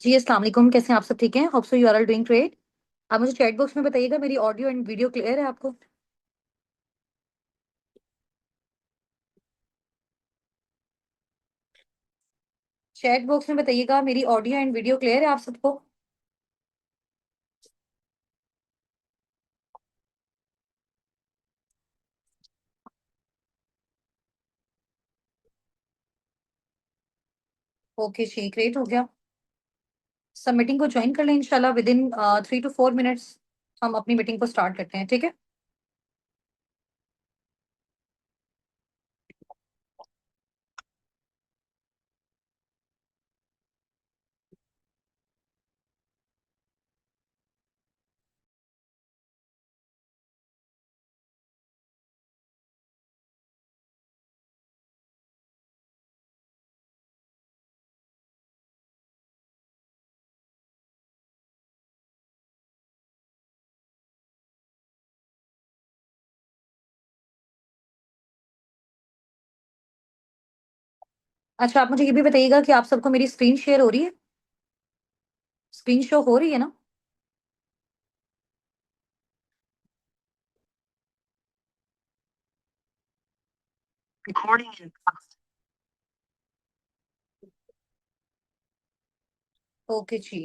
जी अस्सलाम वालेकुम। कैसे हैं आप? सब ठीक हैं? Hope so you are all doing great. आप मुझे चैट बॉक्स में बताइएगा मेरी ऑडियो एंड वीडियो क्लियर है आपको? चैट बॉक्स में बताइएगा मेरी ऑडियो एंड वीडियो क्लियर है आप सबको? ओके जी, ग्रेट हो गया। सब मीटिंग को ज्वाइन कर लें इंशाल्लाह। विद इन 3 to 4 मिनट्स हम अपनी मीटिंग को स्टार्ट करते हैं, ठीक है? अच्छा, आप मुझे ये भी बताइएगा कि आप सबको मेरी स्क्रीन शेयर हो रही है? स्क्रीन शो हो रही है ना? रिकॉर्डिंग। ओके जी।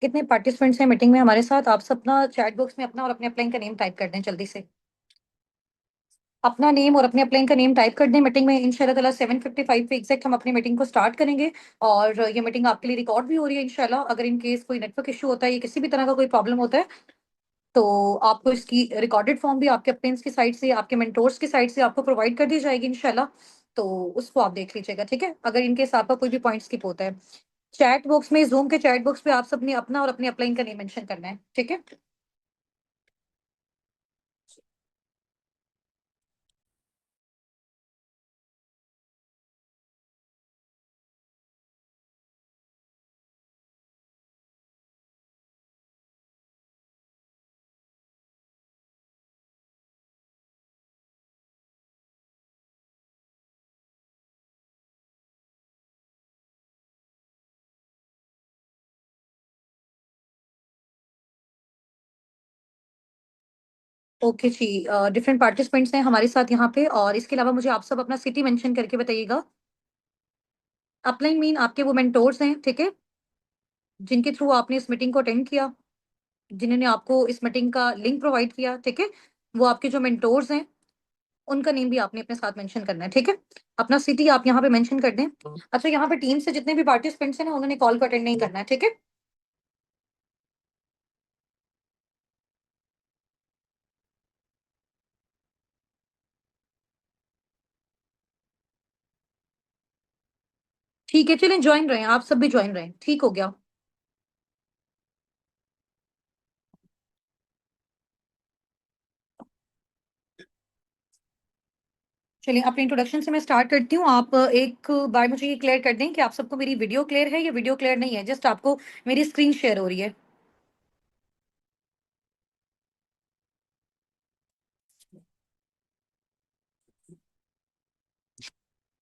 कितने पार्टिसिपेंट्स हैं मीटिंग में हमारे साथ? आप सब ना चैट बॉक्स में अपना और अपने अपलाइन का नेम टाइप कर दें जल्दी से। अपना नेम और अपने अपलाइन का नेम टाइप कर दें। मीटिंग में इंशाल्लाह ताला 7:55 पे एग्जैक्ट हम अपनी मीटिंग को स्टार्ट करेंगे। और ये मीटिंग आपके लिए रिकॉर्ड भी हो रही है इंशाल्लाह। अगर इन केस कोई नेटवर्क इशू होता है या किसी भी तरह का कोई प्रॉब्लम होता है तो आपको इसकी रिकॉर्डेड फॉर्म भी आपके अप्लायंस की साइड से, आपके मेंटोर्स की साइड से आपको प्रोवाइड कर दी जाएगी इंशाल्लाह। तो उसको आप देख लीजिएगा, ठीक है? अगर इन केस आपका कोई भी पॉइंट स्किप होता है, चैट बॉक्स में, जूम के चैट बॉक्स पे आप सबने अपना और अपने अपलाइन का नेम मेंशन करना है, ठीक है? ओके जी। डिफरेंट पार्टिसिपेंट्स हैं हमारे साथ यहाँ पे, और इसके अलावा मुझे आप सब अपना सिटी मेंशन करके बताइएगा। अपलाइन मीन आपके वो मेंटोर्स हैं, ठीक है? जिनके थ्रू आपने इस मीटिंग को अटेंड किया, जिन्होंने आपको इस मीटिंग का लिंक प्रोवाइड किया, ठीक है? वो आपके जो मेंटोर्स हैं, उनका नेम भी आपने अपने साथ मेंशन करना है, ठीक है? अपना सिटी आप यहाँ पे मेंशन कर दें। अच्छा, यहाँ पे टीम से जितने भी पार्टिसिपेंट्स हैं ना, उन्होंने कॉल को अटेंड नहीं करना है, ठीक है? ठीक है, चलें ज्वाइन रहे, आप सब भी ज्वाइन रहे, ठीक हो गया। चलिए, अपने इंट्रोडक्शन से मैं स्टार्ट करती हूँ। आप एक बार मुझे ये क्लियर कर दें कि आप सबको मेरी वीडियो क्लियर है या वीडियो क्लियर नहीं है? जस्ट आपको मेरी स्क्रीन शेयर हो रही है?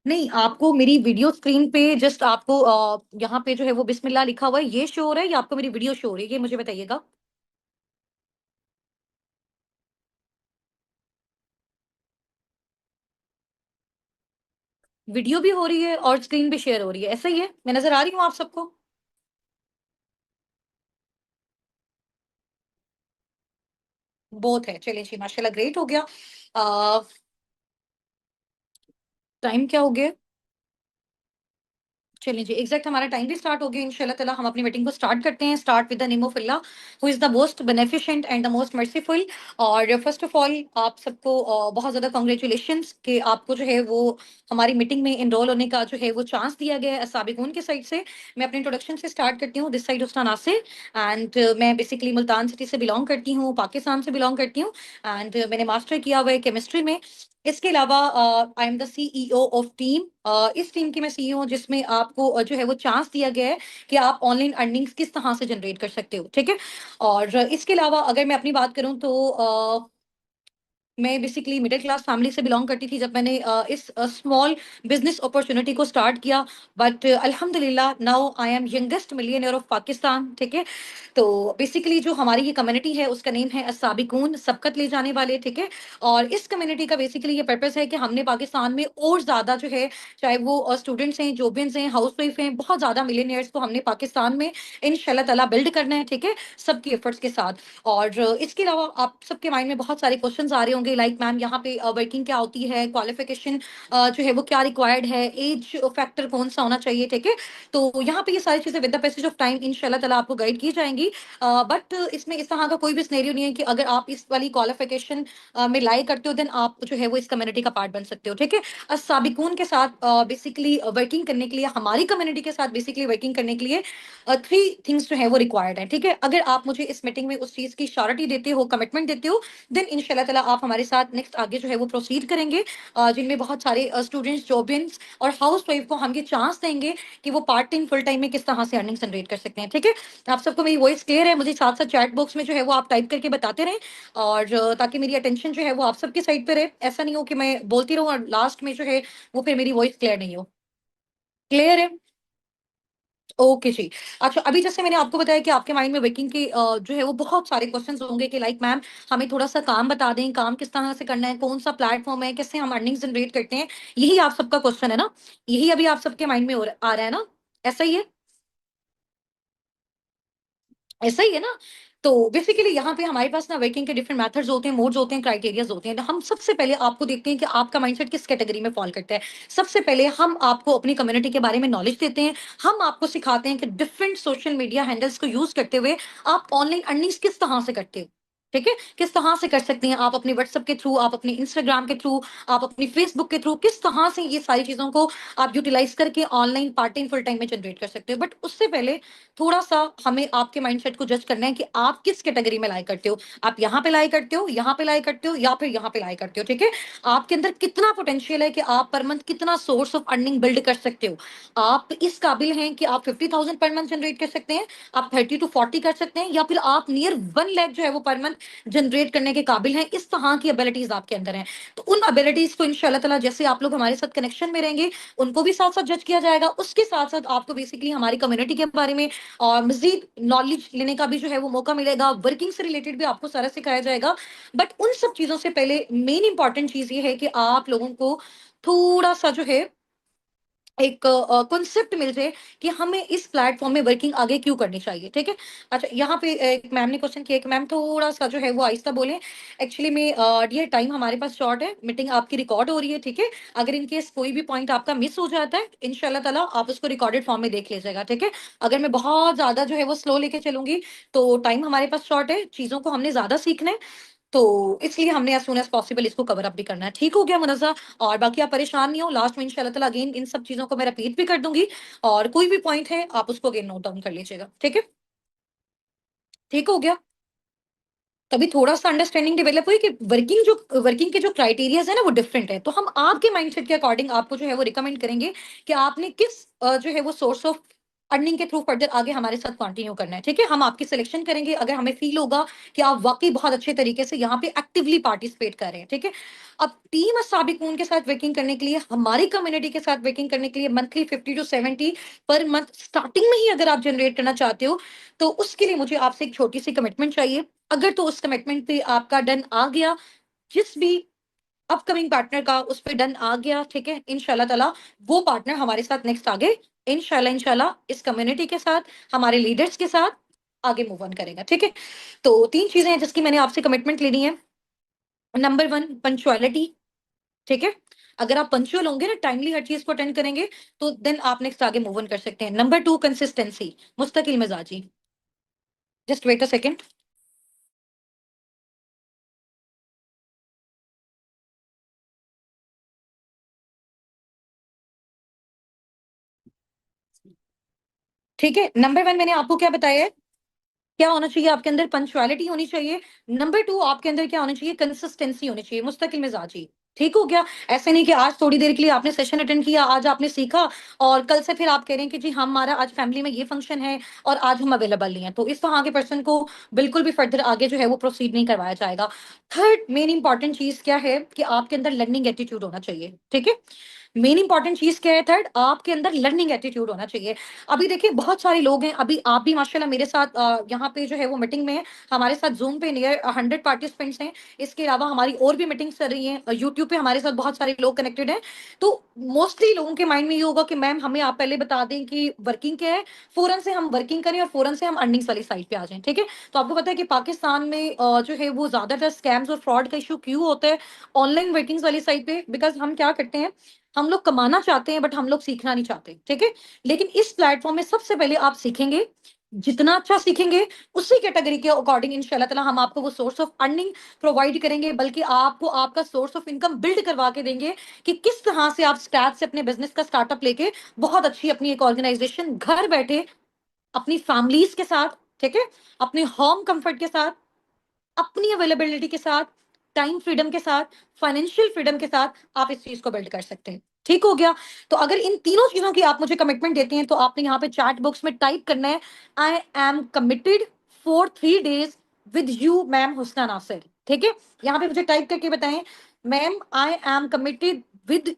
नहीं, आपको मेरी वीडियो स्क्रीन पे जस्ट आपको यहाँ पे जो है वो बिस्मिल्लाह लिखा हुआ है, ये शो हो रहा है या आपको मेरी वीडियो शो हो रही है? ये मुझे बताइएगा। वीडियो भी हो रही है और स्क्रीन भी शेयर हो रही है, ऐसा ही है? मैं नजर आ रही हूँ आप सबको? बोथ है, चलिए जी, माशाल्लाह, ग्रेट हो गया। टाइम क्या हो गया? चलिए जी, एग्जैक्ट हमारा टाइम भी स्टार्ट हो गया इंशाल्लाह ताला। हम अपनी मीटिंग को स्टार्ट करते हैं। Start with the name of Allah who is the most beneficent and the most merciful. और फर्स्ट ऑफ ऑल आप सबको बहुत ज्यादा कॉन्ग्रेचुलेशंस कि आपको जो है वो हमारी मीटिंग में इनरोल होने का जो है वो चांस दिया गया है साबिकून की साइड से। मैं अपने इंट्रोडक्शन से स्टार्ट करती हूँ। दिस साइड उस्तान नासिर। एंड मैं बेसिकली मुल्तान सिटी से बिलोंग करती हूँ, पाकिस्तान से बिलोंग करती हूँ। एंड मैंने मास्टर किया हुआ है केमिस्ट्री में। इसके अलावा आई am the CEO of team. इस टीम की मैं सीईओ हूँ, जिसमें आपको जो है वो चांस दिया गया है कि आप ऑनलाइन अर्निंग्स किस तरह से जनरेट कर सकते हो, ठीक है। और इसके अलावा अगर मैं अपनी बात करूं तो मैं बेसिकली मिडिल क्लास फैमिली से बिलोंग करती थी जब मैंने इस स्मॉल बिजनेस अपॉर्चुनिटी को स्टार्ट किया। बट अल्हम्दुलिल्लाह now I am youngest millionaire of Pakistan, ठीक है। तो बेसिकली जो हमारी ये कम्युनिटी है उसका नेम है अस्साबिकून, सबकत ले जाने वाले, ठीक है। और इस कम्युनिटी का बेसिकली ये पर्पस है कि हमने पाकिस्तान में और ज्यादा जो है, चाहे वो स्टूडेंट्स हैं, जॉबियंस हैं, हाउस वाइफ हैं, बहुत ज्यादा मिलियनियर्स को हमने पाकिस्तान में इंशाल्लाह ताला बिल्ड करना है, ठीक है, सबकी एफर्ट्स के साथ। और इसके अलावा आप सबके माइंड में बहुत सारे क्वेश्चंस आ रहे होंगे, लाइक मैम यहाँ पे वर्किंग क्या होती है, क्वालिफिकेशन जो है वो क्या रिक्वायर्ड है, एज फैक्टर कौन सा होना चाहिए, ठीक है। तो यहाँ पे ये सारी चीजें with the passage of time इंशाल्लाह ताला आपको गाइड की जाएंगी। बट इसमें इस तरह का कोई भी सिनेरियो नहीं है कि अगर आप इस वाली क्वालिफिकेशन में लाई करते हो देन आप जो है वो इस कम्युनिटी का पार्ट बन सकते हो, ठीक है। साबिकून के साथ बेसिकली वर्किंग करने के लिए, हमारी कम्युनिटी के साथ बेसिकली वर्किंग करने के लिए थ्री थिंग्स जो है वो रिक्वायर्ड है, ठीक है। अगर आप मुझे इस मीटिंग में उस चीज की श्योरिटी देते हो, कमिटमेंट देते हो, देन इंशाल्लाह ताला आप हमारे साथ नेक्स्ट आगे जो है वो प्रोसीड करेंगे, जिनमें बहुत सारे स्टूडेंट्स, जॉबियंस और हाउस वाइफ को हम ये चांस देंगे कि वो पार्ट टाइम फुल टाइम में किस तरह से अर्निंग जनरेट कर सकते हैं, ठीक है। आप सबको मेरी वॉइस क्लियर है? मुझे साथ साथ चैट बॉक्स में जो है वो आप टाइप करके बताते रहें, और ताकि मेरी अटेंशन जो है वो आप सबकी साइड पे रहे, ऐसा नहीं हो कि मैं बोलती रहूं और लास्ट में जो है वो फिर मेरी वॉइस क्लियर नहीं हो। क्लियर है? ओके जी। अच्छा, अभी जैसे मैंने आपको बताया कि आपके माइंड में वर्किंग के जो है वो बहुत सारे क्वेश्चंस होंगे कि लाइक मैम हमें थोड़ा सा काम बता दें, काम किस तरह से करना है, कौन सा प्लेटफॉर्म है, कैसे हम अर्निंग जनरेट करते हैं। यही आप सबका क्वेश्चन है ना? यही अभी आप सबके माइंड में आ रहा है ना? ऐसा ही है? ऐसा ही है ना? तो बेसिकली यहाँ पे हमारे पास ना वर्किंग के डिफरेंट मेथड्स होते हैं, मोड्स होते हैं, क्राइटेरियाज होते हैं। तो हम सबसे पहले आपको देखते हैं कि आपका माइंडसेट किस कैटेगरी में फॉल करता है। सबसे पहले हम आपको अपनी कम्युनिटी के बारे में नॉलेज देते हैं। हम आपको सिखाते हैं कि डिफरेंट सोशल मीडिया हैंडल्स को यूज करते हुए आप ऑनलाइन अर्निंग्स किस तरह से करते हो, ठीक है, किस तरह से कर सकते हैं आप अपने व्हाट्सएप के थ्रू, आप अपने इंस्टाग्राम के थ्रू, आप अपनी फेसबुक के थ्रू, किस तरह से ये सारी चीजों को आप यूटिलाइज करके online part time full time में जनरेट कर सकते हो। बट उससे पहले थोड़ा सा हमें आपके माइंडसेट को जज करना है कि आप किस कैटेगरी में लाई करते हो। आप यहाँ पे लाई करते हो, यहाँ पे लाई करते हो, या फिर यहाँ पे लाई करते हो, ठीक है। आपके अंदर कितना पोटेंशियल है कि आप पर मंथ कितना सोर्स ऑफ अर्निंग बिल्ड कर सकते हो। आप इस काबिल हैं कि आप 50,000 पर मंथ जनरेट कर सकते हैं, आप 30 to 40 कर सकते हैं, या फिर आप नियर 1 लाख जो है वो पर मंथ जनरेट करने के काबिल हैं। इस तरह की एबिलिटीज आपके अंदर हैं। तो उन एबिलिटीज को इंशाल्लाह ताला जैसे आप लोग हमारे साथ कनेक्शन में रहेंगे, उनको भी साथ साथ जज किया जाएगा। उसके साथ साथ आपको बेसिकली हमारी कम्युनिटी के बारे में और मजीद नॉलेज लेने का भी जो है वो मौका मिलेगा। वर्किंग से रिलेटेड भी आपको सारा सिखाया जाएगा। बट उन सब चीजों से पहले मेन इंपॉर्टेंट चीज ये है कि आप लोगों को थोड़ा सा जो है एक कॉन्सेप्ट मिल जाए कि हमें इस प्लेटफॉर्म में वर्किंग आगे क्यों करनी चाहिए, ठीक है। अच्छा, यहाँ पे एक मैम ने क्वेश्चन किया कि मैम थोड़ा सा जो है वो आहिस्ता बोलें। एक्चुअली में ये टाइम हमारे पास शॉर्ट है, मीटिंग आपकी रिकॉर्ड हो रही है, ठीक है। अगर इनकेस कोई भी पॉइंट आपका मिस हो जाता है, इंशाल्लाह ताला आप उसको रिकॉर्डेड फॉर्म में देख लीजिएगा, ठीक है। अगर मैं बहुत ज्यादा जो है वो स्लो लेके चलूंगी तो टाइम हमारे पास शॉर्ट है, चीजों को हमने ज्यादा सीखना है, तो इसलिए हमने एज सून एज पॉसिबल इसको कवर अप भी करना है। ठीक हो गया मुनज़्ज़ा? और बाकी आप परेशान नहीं हो, लास्ट में इंशाल्लाह ताला अगेन इन सब चीजों को मैं रिपीट भी कर दूंगी, और कोई भी पॉइंट है आप उसको अगेन नोट डाउन कर लीजिएगा, ठीक है। ठीक हो गया? तभी थोड़ा सा अंडरस्टैंडिंग डेवलप हुई कि वर्किंग के जो क्राइटेरियाज है ना वो डिफरेंट है। तो हम आपके माइंडसेट के अकॉर्डिंग आपको जो है वो रिकमेंड करेंगे कि आपने किस जो है वो सोर्स ऑफ अर्निंग के थ्रू फर्दर आगे हमारे साथ कंटिन्यू करना है, ठीक है। हम आपकी सिलेक्शन करेंगे अगर हमें फील होगा कि आप वाकई बहुत अच्छे तरीके से यहाँ पे एक्टिवली पार्टिसिपेट कर रहे हैं, ठीक है। अब टीम साबिकून के साथ वर्किंग करने के लिए, हमारी कम्युनिटी के साथ वर्किंग करने के लिए monthly 50 to 70 per month starting में ही अगर आप जनरेट करना चाहते हो, तो उसके लिए मुझे आपसे एक छोटी सी कमिटमेंट चाहिए। अगर तो उस कमिटमेंट पे आपका डन आ गया, जिस भी अपकमिंग पार्टनर का उस पे डन आ गया, ठीक है, इंशाल्लाह ताला वो पार्टनर हमारे साथ नेक्स्ट आगे इंशाल्लाह इंशाल्लाह इस कम्युनिटी के साथ, हमारे लीडर्स के साथ आगे मूव ऑन करेगा, ठीक है। तो तीन चीजें हैं जिसकी मैंने आपसे कमिटमेंट लेनी है। नंबर वन, पंचुअलिटी, ठीक है। अगर आप पंचुअल होंगे ना, टाइमली हर चीज को अटेंड करेंगे, तो देन आप नेक्स्ट आगे मूव ऑन कर सकते हैं। नंबर टू, कंसिस्टेंसी, मुस्तकिल मिजाजी। Just wait a second. ठीक है, नंबर वन मैंने आपको क्या बताया है, क्या होना चाहिए आपके अंदर, पंचुअलिटी होनी चाहिए। नंबर टू, आपके अंदर क्या होना चाहिए, कंसिस्टेंसी होनी चाहिए, मुस्तकिल मिजाजी। ठीक हो गया? ऐसे नहीं कि आज थोड़ी देर के लिए आपने सेशन अटेंड किया, आज आपने सीखा और कल से फिर आप कह रहे हैं कि जी हमारा आज फैमिली में ये फंक्शन है और आज हम अवेलेबल नहीं है। तो इस तरह के पर्सन को बिल्कुल भी फर्दर आगे जो है वो प्रोसीड नहीं करवाया जाएगा। थर्ड मेन इंपॉर्टेंट चीज़ क्या है कि आपके अंदर लर्निंग एटीट्यूड होना चाहिए, ठीक है? मेन इंपॉर्टेंट चीज क्या है? थर्ड, आपके अंदर लर्निंग एटीट्यूड होना चाहिए। अभी देखिए बहुत सारे लोग हैं, अभी आप भी माशाल्लाह मेरे साथ यहाँ पे जो है वो मीटिंग में है, हमारे साथ जूम पे नियर 100 पार्टिसिपेंट्स हैं। इसके अलावा हमारी और भी मीटिंग्स चल रही हैं, यूट्यूब पे हमारे साथ बहुत सारे लोग कनेक्टेड हैं। तो मोस्टली लोगों के माइंड में ये होगा कि मैम हमें आप पहले बता दें कि वर्किंग क्या है, फौरन से हम वर्किंग करें और फौरन से हम अर्निंग्स वाली साइड पे आ जाएं, ठीक है? तो आपको पता है कि पाकिस्तान में जो है वो ज्यादातर स्कैम्स और फ्रॉड का इशू क्यों होता है ऑनलाइन वर्किंग्स वाली साइड पे? बिकॉज हम क्या करते हैं, हम लोग कमाना चाहते हैं बट हम लोग सीखना नहीं चाहते, ठीक है? लेकिन इस प्लेटफॉर्म में सबसे पहले आप सीखेंगे, जितना अच्छा सीखेंगे उसी कैटेगरी के अकॉर्डिंग इंशाल्लाह ताला हम आपको वो सोर्स ऑफ अर्निंग प्रोवाइड करेंगे, बल्कि आपको आपका सोर्स ऑफ इनकम बिल्ड करवा के देंगे कि किस तरह से आप स्क्रैच से अपने बिजनेस का स्टार्टअप लेके बहुत अच्छी अपनी एक ऑर्गेनाइजेशन घर बैठे अपनी फैमिलीज के साथ, ठीक है, अपने होम कंफर्ट के साथ, अपनी अवेलेबिलिटी के साथ, टाइम फ्रीडम के साथ, फाइनेंशियल फ्रीडम के साथ आप इस चीज को बिल्ड कर सकते हैं। ठीक हो गया? तो अगर इन तीनों चीजों की आप मुझे कमिटमेंट देते हैं तो आपने यहाँ पे चैट बॉक्स में टाइप करना है, I am committed for 3 days with you ma'am Husna Nasir, ठीक है? यहाँ पे मुझे टाइप करके बताएं, ma'am I am committed with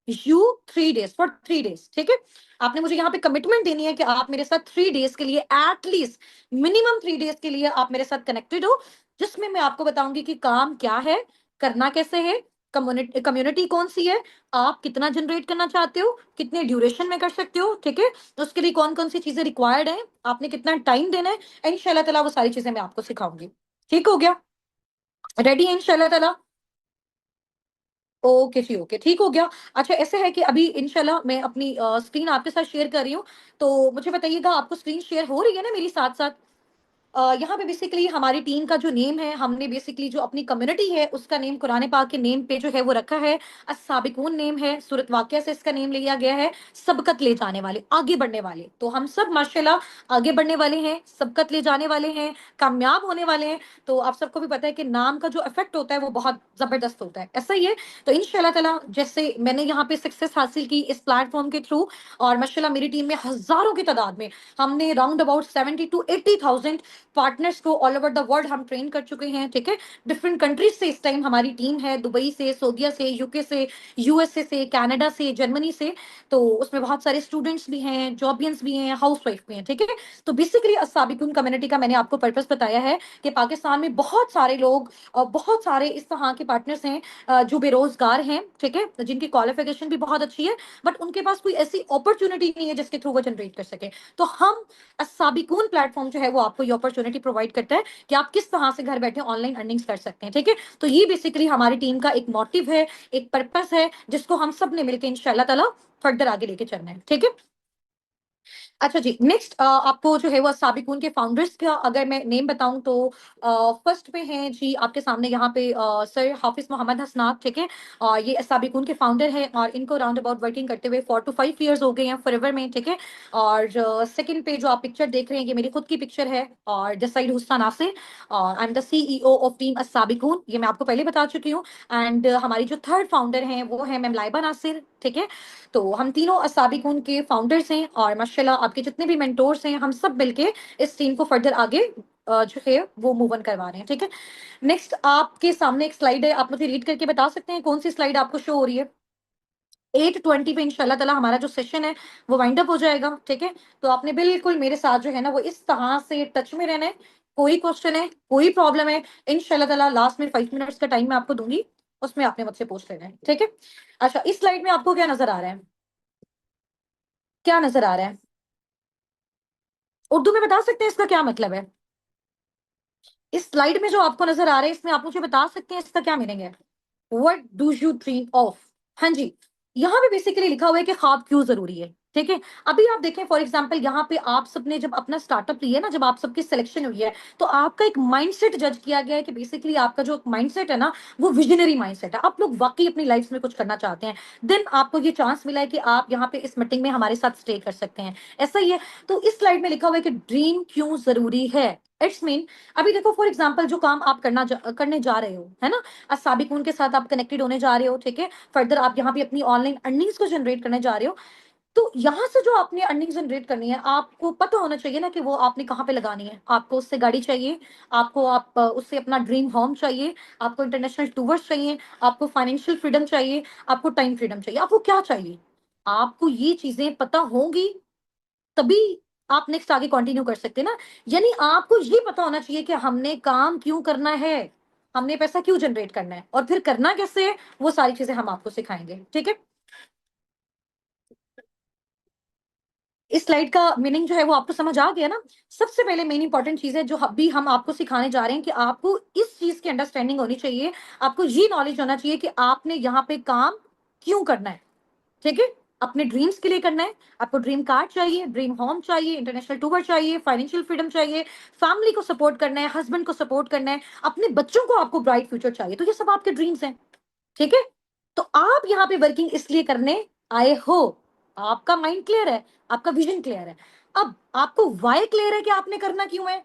you 3 days for 3 days, ठीक है? आपने मुझे यहाँ पे कमिटमेंट देनी है कि आप मेरे साथ 3 days के लिए, एटलीस्ट मिनिमम 3 days के लिए आप मेरे साथ कनेक्टेड हो, जिसमें मैं आपको बताऊंगी कि काम क्या है, करना कैसे है, कम्युनिटी कम्युनिटी कौन सी है, आप कितना जनरेट करना चाहते हो, कितने ड्यूरेशन में कर सकते हो, ठीक है? उसके लिए कौन कौन सी चीजें रिक्वायर्ड है, आपने कितना टाइम देना है, इंशाल्लाह ताला वो सारी चीजें मैं आपको सिखाऊंगी। ठीक हो गया? रेडी है इंशाल्लाह ताला? ओके जी, ओके, ठीक हो गया। अच्छा ऐसे है कि अभी इंशाल्लाह मैं अपनी स्क्रीन आपके साथ शेयर कर रही हूँ, तो मुझे बताइएगा आपको स्क्रीन शेयर हो रही है ना मेरी साथ साथ? यहाँ पे बेसिकली हमारी टीम का जो नेम है, हमने बेसिकली जो अपनी कम्युनिटी है उसका नेम कुरान पाक के नेम पे जो है वो रखा है, अस्साबिकून नेम है, सूरत वाक़िया से इसका नेम लिया गया है, सबकत ले जाने वाले, आगे बढ़ने वाले। तो हम सब माशाल्लाह आगे बढ़ने वाले हैं, सबकत ले जाने वाले हैं, कामयाब होने वाले हैं। तो आप सबको भी पता है कि नाम का जो इफेक्ट होता है वो बहुत जबरदस्त होता है, ऐसा ही है। तो इंशाल्लाह ताला जैसे मैंने यहाँ पे सक्सेस हासिल की इस प्लेटफॉर्म के थ्रू, और माशाल्लाह मेरी टीम में हजारों की तादाद में हमने राउंड अबाउट 70 to 80,000 पार्टनर्स को ऑल ओवर द वर्ल्ड हम ट्रेन कर चुके हैं, ठीक है? डिफरेंट कंट्रीज से इस टाइम हमारी टीम है, दुबई से, सऊदीया से, यूके से, यूएसए से, कनाडा से, जर्मनी से। तो उसमें बहुत सारे स्टूडेंट्स भी हैं, जॉबियंस भी हैं, हाउसवाइफ भी हैं, ठीक है? तो बेसिकली अस्साबिकुन कम्युनिटी का मैंने आपको पर्पस बताया है कि पाकिस्तान में बहुत सारे लोग और बहुत सारे इस तरह के पार्टनर्स हैं जो बेरोजगार हैं, ठीक है, जिनकी क्वालिफिकेशन भी बहुत अच्छी है बट उनके पास कोई ऐसी अपॉर्चुनिटी नहीं है जिसके थ्रू वो जनरेट कर सके। तो हम अस्साबिकून प्लेटफॉर्म जो है वो आपको ये अपॉर्चुनिटी प्रोवाइड करता है कि आप किस तरह से घर बैठे ऑनलाइन अर्निंग्स कर सकते हैं, ठीक है? तो ये बेसिकली हमारी टीम का एक मोटिव है, एक पर्पस है, जिसको हम सब ने मिलकर इंशाल्लाह ताला फर्दर आगे लेके चलना है, ठीक है? अच्छा जी, नेक्स्ट आपको जो है वो साबिकून के फाउंडर्स का अगर मैं नेम बताऊं तो फर्स्ट पे हैं जी आपके सामने यहाँ पे सर हाफिज मोहम्मद हसनात, ठीक है? और ये साबिकून के फाउंडर हैं और इनको राउंड अबाउट वर्किंग करते हुए 4 to 5 years हो गए हैं फॉरएवर में, ठीक है? और सेकंड पे जो आप पिक्चर देख रहे हैं ये मेरी खुद की पिक्चर है, और दिस साइड हुस्ना नासिर, और I am the CEO of team Sabiqoon, ये मैं आपको पहले बता चुकी हूँ। एंड हमारी जो थर्ड फाउंडर हैं वो है मैम लाइबा नासिर, ठीक है? तो हम तीनों असाबिकून के फाउंडर्स हैं और माशाल्लाह आपके जितने भी मेंटोर्स हैं हम सब मिलके इस टीम को फर्दर आगे जो है वो मूव ऑन करवा रहे हैं, ठीक है? नेक्स्ट आपके सामने एक स्लाइड है, आप मुझे रीड करके बता सकते हैं कौन सी स्लाइड आपको शो हो रही है? 8:20 पे इंशाल्लाह ताला हमारा जो सेशन है वो वाइंड अप हो जाएगा, ठीक है? तो आपने बिल्कुल मेरे साथ जो है ना वो इस तरह से टच में रहना है। कोई क्वेश्चन है, कोई प्रॉब्लम है, इंशाल्लाह ताला लास्ट में 5 मिनट्स का टाइम मैं आपको दूंगी, उसमें आपने मुझसे पूछ लेना है, ठीक है? अच्छा इस स्लाइड में आपको क्या नजर आ रहा है? क्या नजर आ रहा है? उर्दू में बता सकते हैं इसका क्या मतलब है? इस स्लाइड में जो आपको नजर आ रहा है इसमें आप मुझे बता सकते हैं इसका क्या मीनिंग है? What do you dream of? हाँ जी, यहाँ पे बेसिकली लिखा हुआ है कि ख्वाब क्यों जरूरी है, ठीक है? अभी आप देखें फॉर एग्जांपल यहाँ पे आप सबने जब अपना स्टार्टअप लिया ना, जब आप सबकी सिलेक्शन हुई है तो आपका एक माइंडसेट जज किया गया है कि बेसिकली आपका जो माइंडसेट है ना वो विजनरी माइंडसेट है, आप लोग वाकई अपनी लाइफ में कुछ करना चाहते हैं। देन आपको ये चांस मिला है कि आप यहाँ पे इस मीटिंग में हमारे साथ स्टे कर सकते हैं, ऐसा ही है। तो इस स्लाइड में लिखा हुआ है कि ड्रीम क्यों जरूरी है, इट्स मीन, अभी देखो फॉर एग्जांपल जो काम आप करने जा रहे हो, है ना, साबिकून के साथ आप कनेक्टेड होने जा रहे हो, ठीक है, फर्दर आप यहाँ पे अपनी ऑनलाइन अर्निंग्स को जनरेट करने जा रहे हो, तो यहाँ से जो आपने अर्निंग जनरेट करनी है, आपको पता होना चाहिए ना कि वो आपने कहाँ पे लगानी है। आपको उससे गाड़ी चाहिए, आपको उससे अपना ड्रीम होम चाहिए, आपको इंटरनेशनल टूर्स चाहिए, आपको फाइनेंशियल फ्रीडम चाहिए, आपको टाइम फ्रीडम चाहिए, आपको क्या चाहिए, आपको ये चीजें पता होंगी तभी आप नेक्स्ट आगे कंटिन्यू कर सकते हैं ना। यानी आपको ये पता होना चाहिए कि हमने काम क्यों करना है, हमने पैसा क्यों जनरेट करना है, और फिर करना कैसे है, वो सारी चीजें हम आपको सिखाएंगे, ठीक है। इस स्लाइड का मीनिंग जो है वो आपको समझ आ गया ना। सबसे पहले मेन इंपॉर्टेंट चीज है जो अभी हम आपको सिखाने जा रहे हैं कि आपको इस चीज की अंडरस्टैंडिंग होनी चाहिए, आपको ये नॉलेज होना चाहिए कि आपने यहाँ पे काम क्यों करना है, ठीक है। अपने ड्रीम्स के लिए करना है, आपको ड्रीम कार चाहिए, ड्रीम होम चाहिए, इंटरनेशनल टूर चाहिए, फाइनेंशियल फ्रीडम चाहिए, फैमिली को सपोर्ट करना है, हस्बैंड को सपोर्ट करना है, अपने बच्चों को आपको ब्राइट फ्यूचर चाहिए, तो ये सब आपके ड्रीम्स हैं, ठीक है। तो आप यहाँ पे वर्किंग इसलिए करने आए हो, आपका माइंड क्लियर है, आपका विजन क्लियर है। अब आपको वाई क्लियर है कि आपने करना क्यों है,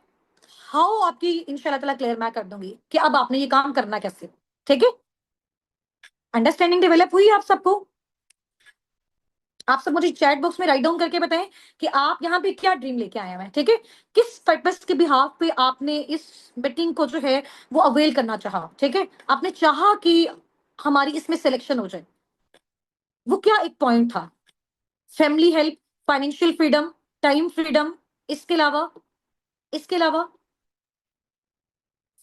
हाउ आपकी इंशाल्लाह ताला क्लियर मैं कर दूंगी कि अब आपने ये काम करना कैसे, ठीक है। अंडरस्टैंडिंग डेवलप हुई आप सबको। आप सब मुझे चैट बॉक्स में राइट डाउन करके बताएं कि आप यहाँ पे क्या ड्रीम लेके आए हैं, ठीक है, किस पर्पस के बिहाफ पे आपने इस मीटिंग को जो है वो अवेल करना चाहा, ठीक है, आपने चाहा कि हमारी इसमें सिलेक्शन हो जाए, वो क्या एक पॉइंट था, family help, financial freedom, time freedom, इसके अलावा, इसके अलावा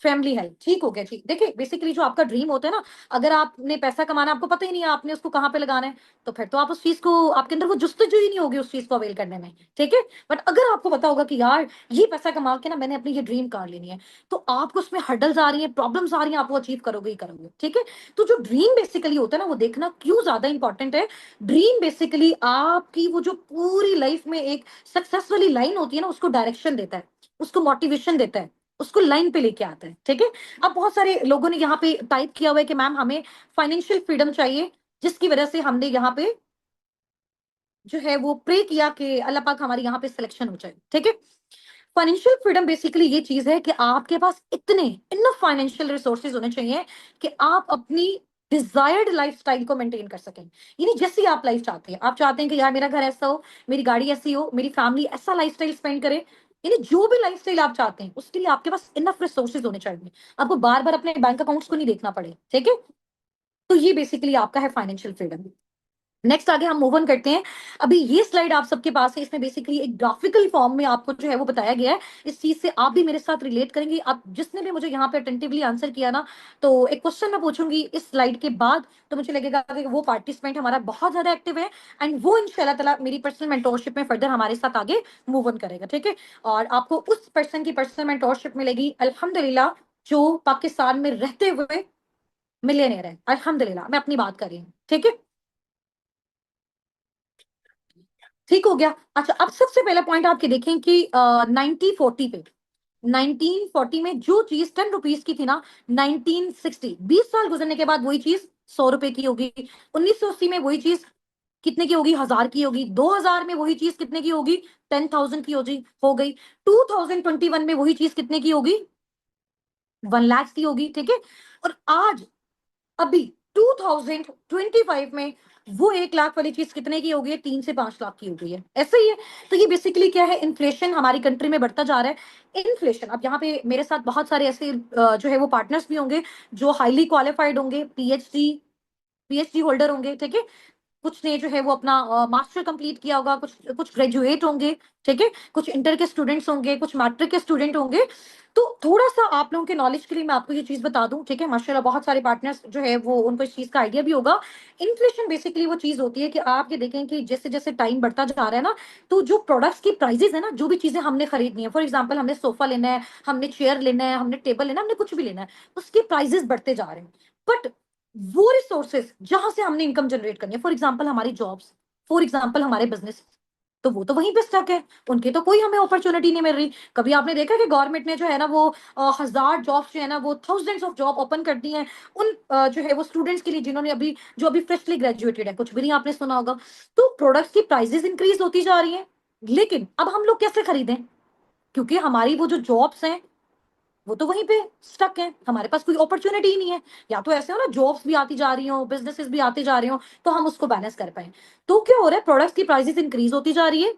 फैमिली हेल्प, ठीक हो गया, ठीक। देखिए बेसिकली जो आपका ड्रीम होता है ना, अगर आपने पैसा कमाना आपको पता ही नहीं है आपने उसको कहाँ पे लगाना है, तो फिर तो आप उस चीज को, आपके अंदर वो जुस्तजू ही नहीं होगी उस चीज को अवेल करने में, ठीक है। बट अगर आपको पता होगा कि यार ये पैसा कमा के ना मैंने अपनी ये ड्रीम कार लेनी है, तो आपको उसमें हर्डल्स आ रही है, प्रॉब्लम्स आ रही है, आप वो अचीव करोगे ही करोगे, ठीक है। तो जो ड्रीम बेसिकली होता है ना, वो देखना क्यों ज्यादा इंपॉर्टेंट है। ड्रीम बेसिकली आपकी वो जो पूरी लाइफ में एक सक्सेस वाली लाइन होती है ना, उसको डायरेक्शन देता है, उसको मोटिवेशन देता है, उसको लाइन पे लेके आता है, ठीक है। अब बहुत सारे लोगों ने यहाँ पे टाइप किया हुआ है कि मैम हमें फाइनेंशियल फ्रीडम चाहिए, जिसकी वजह से हमने यहाँ पे जो है वो प्रे किया कि अल्लाह पाक हमारी यहाँ पे सिलेक्शन हो जाए, ठीक है। फाइनेंशियल फ्रीडम बेसिकली ये चीज है कि आपके पास इतने इनफ फाइनेंशियल रिसोर्सेज होने चाहिए कि आप अपनी डिजायर्ड लाइफस्टाइल को मेंटेन कर सकें, यानी जैसी आप लाइफ चाहते हैं, आप चाहते हैं कि यार मेरा घर ऐसा हो, मेरी गाड़ी ऐसी हो, मेरी फैमिली ऐसा लाइफस्टाइल स्पेंड करे, यानी जो भी लाइफस्टाइल आप चाहते हैं उसके लिए आपके पास इनफ रिसोर्सेज होने चाहिए, आपको बार बार अपने बैंक अकाउंट्स को नहीं देखना पड़े, ठीक है। तो ये बेसिकली आपका है फाइनेंशियल फ्रीडम। नेक्स्ट आगे हम मूव ऑन करते हैं। अभी ये स्लाइड आप सबके पास है, इसमें बेसिकली एक ग्राफिकल फॉर्म में आपको जो है वो बताया गया है, इस चीज से आप भी मेरे साथ रिलेट करेंगे। आप जिसने भी मुझे यहाँ पे अटेंटिवली आंसर किया ना, तो एक क्वेश्चन मैं पूछूंगी इस स्लाइड के बाद, तो मुझे लगेगा कि वो पार्टिसिपेंट हमारा बहुत ज्यादा एक्टिव है, एंड वो इंशाल्लाह ताला मेरी पर्सनल मेंटोरशिप में फर्दर हमारे साथ आगे मूव ऑन करेगा, ठीक है। और आपको उस पर्सन की पर्सनल मेंटोरशिप मिलेगी अल्हम्दुलिल्लाह, जो पाकिस्तान में रहते हुए मिलियनेयर है, अल्हम्दुलिल्लाह, मैं अपनी बात कर रही हूँ, ठीक है। ठीक हो गया। अच्छा, अब सबसे पहला पॉइंट आपके देखें कि 1940 पे, 1940 में जो चीज 10 रुपीज की थी ना, 1960 20 साल गुजरने के बाद वही चीज 100 रुपए की होगी, 1980 में वही चीज कितने की होगी, 1000 की होगी, 2000 में वही चीज कितने की होगी, 10,000 की हो गई, 2021 में वही चीज कितने की होगी, 1 लाख की होगी, ठीक है। और आज अभी 2025 में वो 1 लाख वाली चीज कितने की हो गई है, 3 से 5 लाख की हो गई है, ऐसे ही है। तो ये बेसिकली क्या है, इन्फ्लेशन हमारी कंट्री में बढ़ता जा रहा है। इन्फ्लेशन, अब यहाँ पे मेरे साथ बहुत सारे ऐसे जो है वो पार्टनर्स भी होंगे जो हाईली क्वालिफाइड होंगे, पीएचडी पीएचडी होल्डर होंगे, ठीक है। कुछ ने जो है वो अपना मास्टर कंप्लीट किया होगा, कुछ कुछ ग्रेजुएट होंगे, ठीक है, कुछ इंटर के स्टूडेंट्स होंगे, कुछ मैट्रिक के स्टूडेंट होंगे। तो थोड़ा सा आप लोगों के नॉलेज के लिए मैं आपको ये चीज बता दूं, ठीक है, माशाल्लाह बहुत सारे पार्टनर्स जो है वो उनको इस चीज का आइडिया भी होगा। इन्फ्लेशन बेसिकली वो चीज होती है कि आप ये देखें कि जैसे जैसे टाइम बढ़ता जा रहा है ना, तो जो प्रोडक्ट्स की प्राइसेस है ना, जो भी चीजें हमने खरीदनी है, फॉर एग्जाम्पल हमने सोफा लेना है, हमने चेयर लेना है, हमने टेबल लेना है, हमने कुछ भी लेना है, उसके प्राइसेस बढ़ते जा रहे हैं। बट वो रिसोर्सेज जहां से हमने इनकम जनरेट करनी है, फॉर एग्जाम्पल हमारी जॉब्स, फॉर एग्जाम्पल हमारे बिजनेस, तो वो तो वहीं पे स्टक है, उनके तो कोई हमें अपॉर्चुनिटी नहीं मिल रही। कभी आपने देखा कि गवर्नमेंट ने जो है ना वो 1000 जॉब्स जो है ना वो थाउजेंड्स ऑफ जॉब ओपन कर दी हैं उन जो है वो स्टूडेंट्स के लिए जिन्होंने अभी, जो अभी फ्रेशली ग्रेजुएटेड है, कुछ भी नहीं आपने सुना होगा। तो प्रोडक्ट्स की प्राइसेस इंक्रीज होती जा रही हैं, लेकिन अब हम लोग कैसे खरीदें, क्योंकि हमारी वो जो जॉब्स हैं वो तो वहीं पे स्टक है, हमारे पास कोई अपॉर्चुनिटी ही नहीं है। या तो ऐसे हो ना, जॉब्स भी आती जा रही हो, बिजनेसेस भी आते जा रहे हो, तो हम उसको बैलेंस कर पाए। तो क्या हो रहा है, प्रोडक्ट्स की प्राइसेस इंक्रीज होती जा रही है,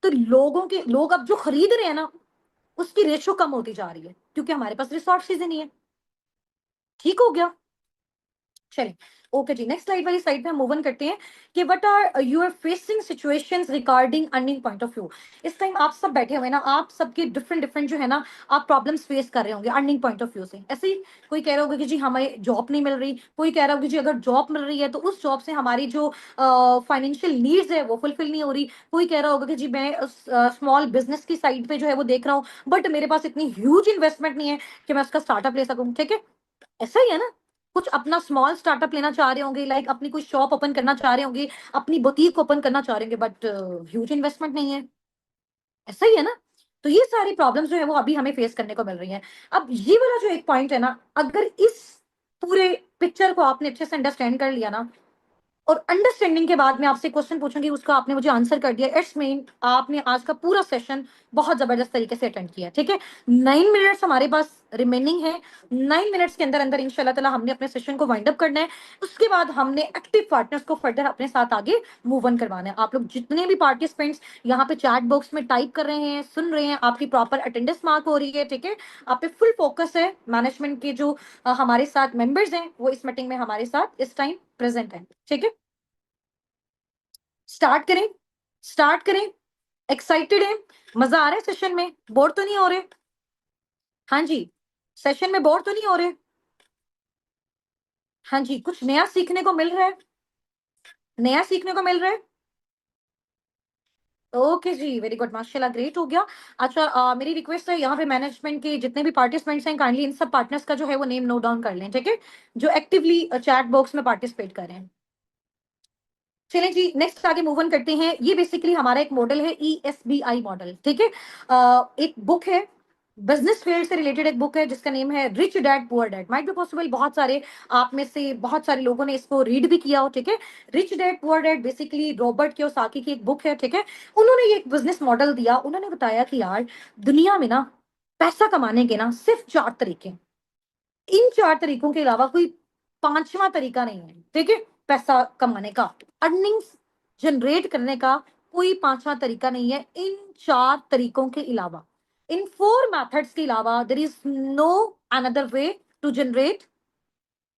तो लोग अब जो खरीद रहे हैं ना, उसकी रेशो कम होती जा रही है, क्योंकि हमारे पास रिसोर्सेज ही नहीं है। ठीक हो गया? चलिए, ओके जी, नेक्स्ट स्लाइड वाली साइड पे हम मूव ऑन करते हैं कि what are you are facing situations regarding earning point of view. इस टाइम आप सब बैठे हुए ना, आप सबके डिफरेंट डिफरेंट जो है ना, आप प्रॉब्लम्स फेस कर रहे होंगे अर्निंग पॉइंट ऑफ व्यू से। ऐसे ही कोई कह रहा होगा कि जी हमें जॉब नहीं मिल रही, कोई कह रहा होगा कि जी अगर जॉब मिल रही है तो उस जॉब से हमारी जो फाइनेंशियल नीड्स है वो फुलफिल नहीं हो रही। कोई कह रहा होगा कि जी मैं स्मॉल बिजनेस की साइड पे जो है वो देख रहा हूँ, बट मेरे पास इतनी ह्यूज इन्वेस्टमेंट नहीं है कि मैं उसका स्टार्टअप ले सकूँ। ठीक है, ऐसा ही है ना, कुछ अपना स्मॉल स्टार्टअप लेना चाह रहे होंगे, लाइक अपनी कोई शॉप ओपन करना चाह रहे होंगे, अपनी बुटीक ओपन करना चाह रहे होंगे, बट ह्यूज इन्वेस्टमेंट नहीं है। ऐसा ही है ना, तो ये सारी प्रॉब्लम्स जो है वो अभी हमें फेस करने को मिल रही हैं। अब ये वाला जो एक पॉइंट है ना, अगर इस पूरे पिक्चर को आपने अच्छे से अंडरस्टैंड कर लिया ना, और अंडरस्टैंडिंग के बाद मैं आपसे क्वेश्चन पूछूंगी, उसका आपने मुझे आंसर कर दिया, इट्स मीन आपने आज का पूरा सेशन बहुत जबरदस्त तरीके से अटेंड किया। ठीक है, 9 मिनट्स हमारे पास रिमेनिंग है। 9 मिनट्स के अंदर अंदर इंशाल्लाह ताला हमने अपने सेशन को वाइंड अप करना है। उसके बाद हमने एक्टिव पार्टनर्स को फर्दर अपने साथ आगे मूव ऑन करवाना है। आप लोग जितने भी पार्टिसिपेंट्स यहाँ पे चैट बॉक्स में टाइप कर रहे हैं, सुन रहे हैं, आपकी प्रॉपर अटेंडेंस मार्क हो रही है। ठीक है, आप पे फुल फोकस है। मैनेजमेंट के जो हमारे साथ मेंबर्स हैं वो इस मीटिंग में हमारे साथ इस टाइम प्रेजेंट है। ठीक है, स्टार्ट करें, स्टार्ट करें। एक्साइटेड है, मजा आ रहा है सेशन में, बोर तो नहीं हो रहे? हाँ जी, सेशन में बोर तो नहीं हो रहे? हाँ जी, कुछ नया सीखने को मिल रहा है, नया सीखने को मिल रहा है। ओके जी, वेरी गुड, माशाल्लाह, ग्रेट हो गया। अच्छा, मेरी रिक्वेस्ट है, यहाँ पे मैनेजमेंट के जितने भी पार्टिसिपेंट्स हैं, काइंडली इन सब पार्टनर्स का जो है वो नेम नोट डाउन कर लें। ठीक है, जो एक्टिवली चैट बॉक्स में पार्टिसिपेट कर रहे हैं। चलिए जी, नेक्स्ट आगे मूव ऑन करते हैं। ये बेसिकली हमारा एक मॉडल है, ESBI मॉडल। ठीक है, एक बुक है, बिजनेस फील्ड से रिलेटेड एक बुक है, जिसका नेम है rich dad poor dad. Might be possible बहुत सारे आप में से बहुत सारे लोगों ने इसको रीड भी किया हो। ठीक है, rich dad poor dad basically Robert Kiyosaki की एक बुक है। ठीक है, उन्होंने ये एक बिजनेस मॉडल दिया। उन्होंने बताया कि यार, दुनिया में ना पैसा कमाने के ना सिर्फ 4 तरीके हैं। इन 4 तरीकों के अलावा कोई पांचवा तरीका नहीं है। ठीक है, पैसा कमाने का, अर्निंग्स जनरेट करने का कोई पांचवा तरीका नहीं है इन 4 तरीकों के अलावा। इन 4 मेथड्स के अलावा there is no another way to generate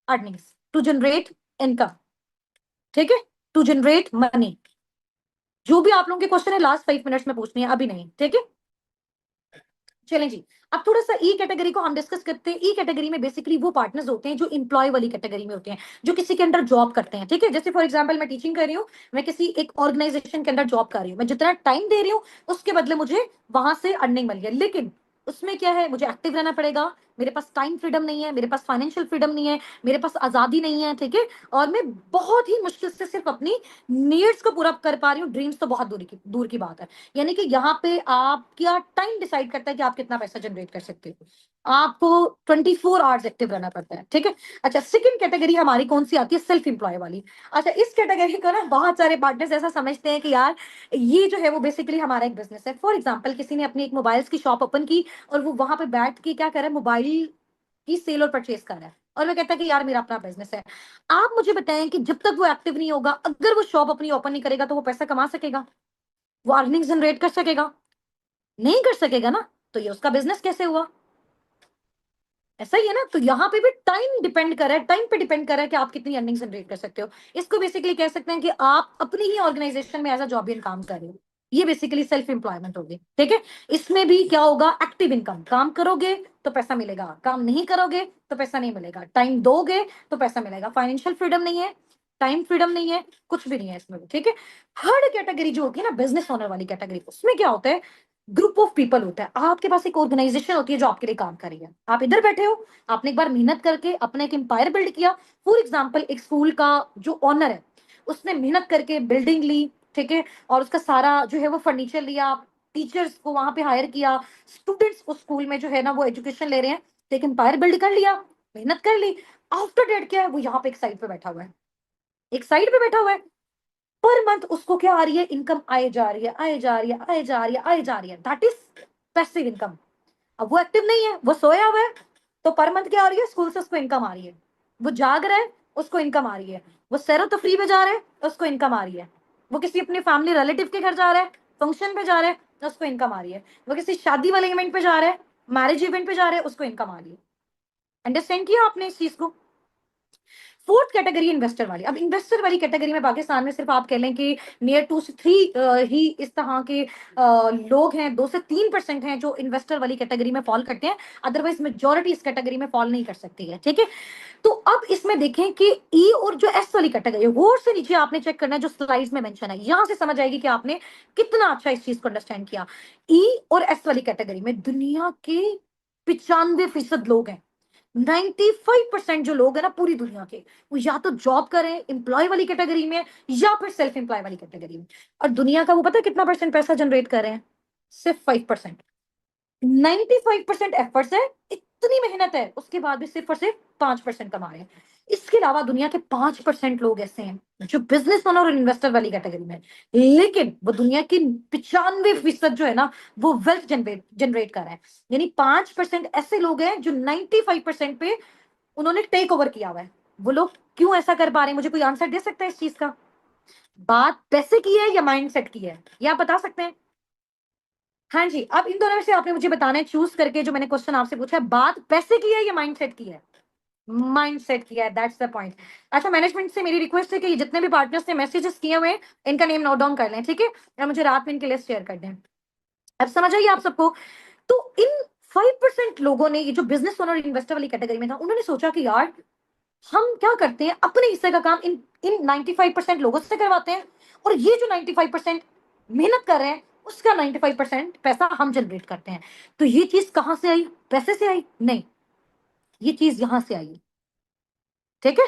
earnings, to generate income. ठीक है, टू जनरेट मनी। जो भी आप लोगों के क्वेश्चन है लास्ट 5 मिनट्स में पूछनी है, अभी नहीं। ठीक है, चलें जी, अब थोड़ा सा ई कैटेगरी को हम डिस्कस करते हैं। ई कैटेगरी में बेसिकली वो पार्टनर्स होते हैं जो इंप्लॉय वाली कैटेगरी में होते हैं, जो किसी के अंडर जॉब करते हैं। ठीक है, जैसे फॉर एग्जांपल मैं टीचिंग कर रही हूँ, मैं किसी एक ऑर्गेनाइजेशन के अंदर जॉब कर रही हूँ, मैं जितना टाइम दे रही हूँ उसके बदले मुझे वहां से अर्निंग मिल गया। लेकिन उसमें क्या है, मुझे एक्टिव रहना पड़ेगा, मेरे पास टाइम फ्रीडम नहीं है, मेरे पास फाइनेंशियल फ्रीडम नहीं है, मेरे पास आजादी नहीं है। ठीक है, और मैं बहुत ही मुश्किल से सिर्फ अपनी नीड्स को पूरा कर पा रही हूँ, ड्रीम्स तो बहुत दूर की बात है। यानी कि यहाँ पे आपका टाइम डिसाइड करता है कि आप कितना पैसा जनरेट कर सकते हो। आपको 24 आवर्स एक्टिव रहना पड़ता है। ठीक है, अच्छा, सेकंड कैटेगरी हमारी कौन सी आती है, सेल्फ एम्प्लॉय वाली। अच्छा, इस कैटेगरी को ना बहुत सारे पार्टनर्स ऐसा समझते हैं कि यार ये जो है वो बेसिकली हमारा एक बिजनेस है। फॉर एग्जाम्पल, किसी ने अपनी एक मोबाइल्स की शॉप ओपन की और वो वहां पे बैठ के क्या कर रहा है, मोबाइल की सेल और परचेज कर रहा है, और वो कहता है कि यार मेरा अपना बिजनेस है। आप मुझे बताएं कि जब तक वो एक्टिव नहीं होगा, अगर वो शॉप अपनी ओपन नहीं करेगा, तो वो पैसा कमा सकेगा, वो अर्निंग जनरेट कर सकेगा? नहीं कर सकेगा ना, तो ये उसका बिजनेस कैसे हुआ? ऐसा ही है ना, तो यहाँ पे भी टाइम डिपेंड कर रहा है, टाइम पे डिपेंड कर रहा है कि आप कितनी अर्निंग जनरेट कर सकते हो। इसको बेसिकली कह सकते हैं कि आप अपनी ही ऑर्गेनाइजेशन में एज अ जॉबियन काम कर रहे हो। ये बेसिकली सेल्फ एम्प्लॉयमेंट होगी। ठीक है, इसमें भी क्या होगा, एक्टिव इनकम, काम करोगे तो पैसा मिलेगा, काम नहीं करोगे तो पैसा नहीं मिलेगा, टाइम दोगे तो पैसा मिलेगा। फाइनेंशियल फ्रीडम नहीं है, टाइम फ्रीडम नहीं है, कुछ भी नहीं है इसमें भी। ठीक है, थर्ड कैटेगरी जो होती है ना, बिजनेस ओनर वाली कैटेगरी, उसमें क्या होता है, ग्रुप ऑफ पीपल होता है। आपके पास एक ऑर्गेनाइजेशन होती है जो आपके लिए काम कर रही है, आप इधर बैठे हो, आपने एक बार मेहनत करके अपना एक एम्पायर बिल्ड किया। फॉर एग्जाम्पल, एक स्कूल का जो ऑनर है, उसने मेहनत करके बिल्डिंग ली। ठीक है, और उसका सारा जो है वो फर्नीचर लिया, टीचर्स को वहां पे हायर किया, स्टूडेंट्स उस स्कूल में जो है ना वो एजुकेशन ले रहे हैं, तो एक एम्पायर बिल्ड कर लिया, मेहनत कर ली। आफ्टर डेट क्या है, वो यहाँ पे एक साइड पे बैठा हुआ है, एक साइड पे बैठा हुआ है। पर मंथ उसको क्या आ रही है, इनकम आए जा रही है, आए जा रही है, आए जा रही है, आए जा रही है। That is passive income. अब वो एक्टिव नहीं है, वो सोया हुआ है, तो पर मंथ क्या आ रही है, स्कूल से उसको इनकम आ रही है। वो जाग रहा है, उसको इनकम आ रही है। वो सैरो तफरी पे जा रहा है, उसको इनकम आ रही है। वो किसी अपने फैमिली रिलेटिव के घर जा रहा है, फंक्शन पे जा रहा है, उसको इनकम आ रही है। वो किसी शादी वाले इवेंट पे जा रहा है, मैरिज इवेंट पे जा रहा है, उसको इनकम आ रही है। अंडरस्टैंड किया आपने इस चीज को? फोर्थ कैटेगरी इन्वेस्टर वाली। अब इन्वेस्टर वाली कैटेगरी में पाकिस्तान में सिर्फ आप कह लें कि नियर 2 से 3 ही इस तरह के लोग हैं, 2 से 3% हैं जो इन्वेस्टर वाली कैटेगरी में फॉल करते हैं। अदरवाइज मेजोरिटी इस कैटेगरी में फॉल नहीं कर सकती है, ठीक है। तो अब इसमें देखें कि ई और जो एस वाली कैटेगरी है, वो से नीचे आपने चेक करना है जो स्लाइड्स में मेंशन है, यहां से समझ आएगी कि आपने कितना अच्छा इस चीज को अंडरस्टैंड किया। ई और एस वाली कैटेगरी में दुनिया के 95% लोग हैं। 95% जो लोग हैं ना पूरी दुनिया के, वो या तो जॉब करें एम्प्लॉय वाली कैटेगरी में या फिर सेल्फ एम्प्लॉय वाली कैटेगरी में। और दुनिया का वो पता है कितना परसेंट पैसा जनरेट कर रहे हैं? सिर्फ 5%। 95% एफर्ट्स है, इतनी मेहनत है, उसके बाद भी सिर्फ और सिर्फ 5% कमा रहे हैं। इसके अलावा दुनिया के 5% लोग ऐसे हैं जो बिजनेस ओनर और इन्वेस्टर वाली कैटेगरी में, लेकिन वो दुनिया के 95% जो है ना, वो वेल्थ जनरेट जनरेट कर रहे हैं। यानी 5% ऐसे लोग हैं जो 95% पे उन्होंने टेक ओवर किया हुआ है। वो लोग क्यों ऐसा कर पा रहे हैं? मुझे कोई आंसर दे सकता है इस चीज का? बात पैसे की है या माइंडसेट की है, ये आप बता सकते हैं? हाँ जी, अब इन दोनों में से आपने मुझे बताना है चूज करके, जो मैंने क्वेश्चन आपसे पूछा है, बात पैसे की है या माइंडसेट की है? माइंडसेट की है, दैट्स द पॉइंट। अच्छा, मैनेजमेंट से मेरी रिक्वेस्ट है कि जितने भी पार्टनर्स ने मैसेजेस किए हुए हैं, इनका नेम नोट डाउन कर लें, ठीक है, और मुझे रात में इनकी लिस्ट शेयर कर दें। अब समझ आइए आप सबको। तो इन 5% लोगों ने, ये जो बिजनेस ओनर इन्वेस्टर वाली कैटेगरी में था, उन्होंने सोचा कि यार हम क्या करते हैं, अपने हिस्से का काम इन इन 95% लोगों से करवाते हैं, और ये जो 95% मेहनत कर रहे हैं, उसका 95% पैसा हम जनरेट करते हैं। तो ये चीज कहां से आई? पैसे से आई? नहीं, ये चीज यहां से आई, ठीक है।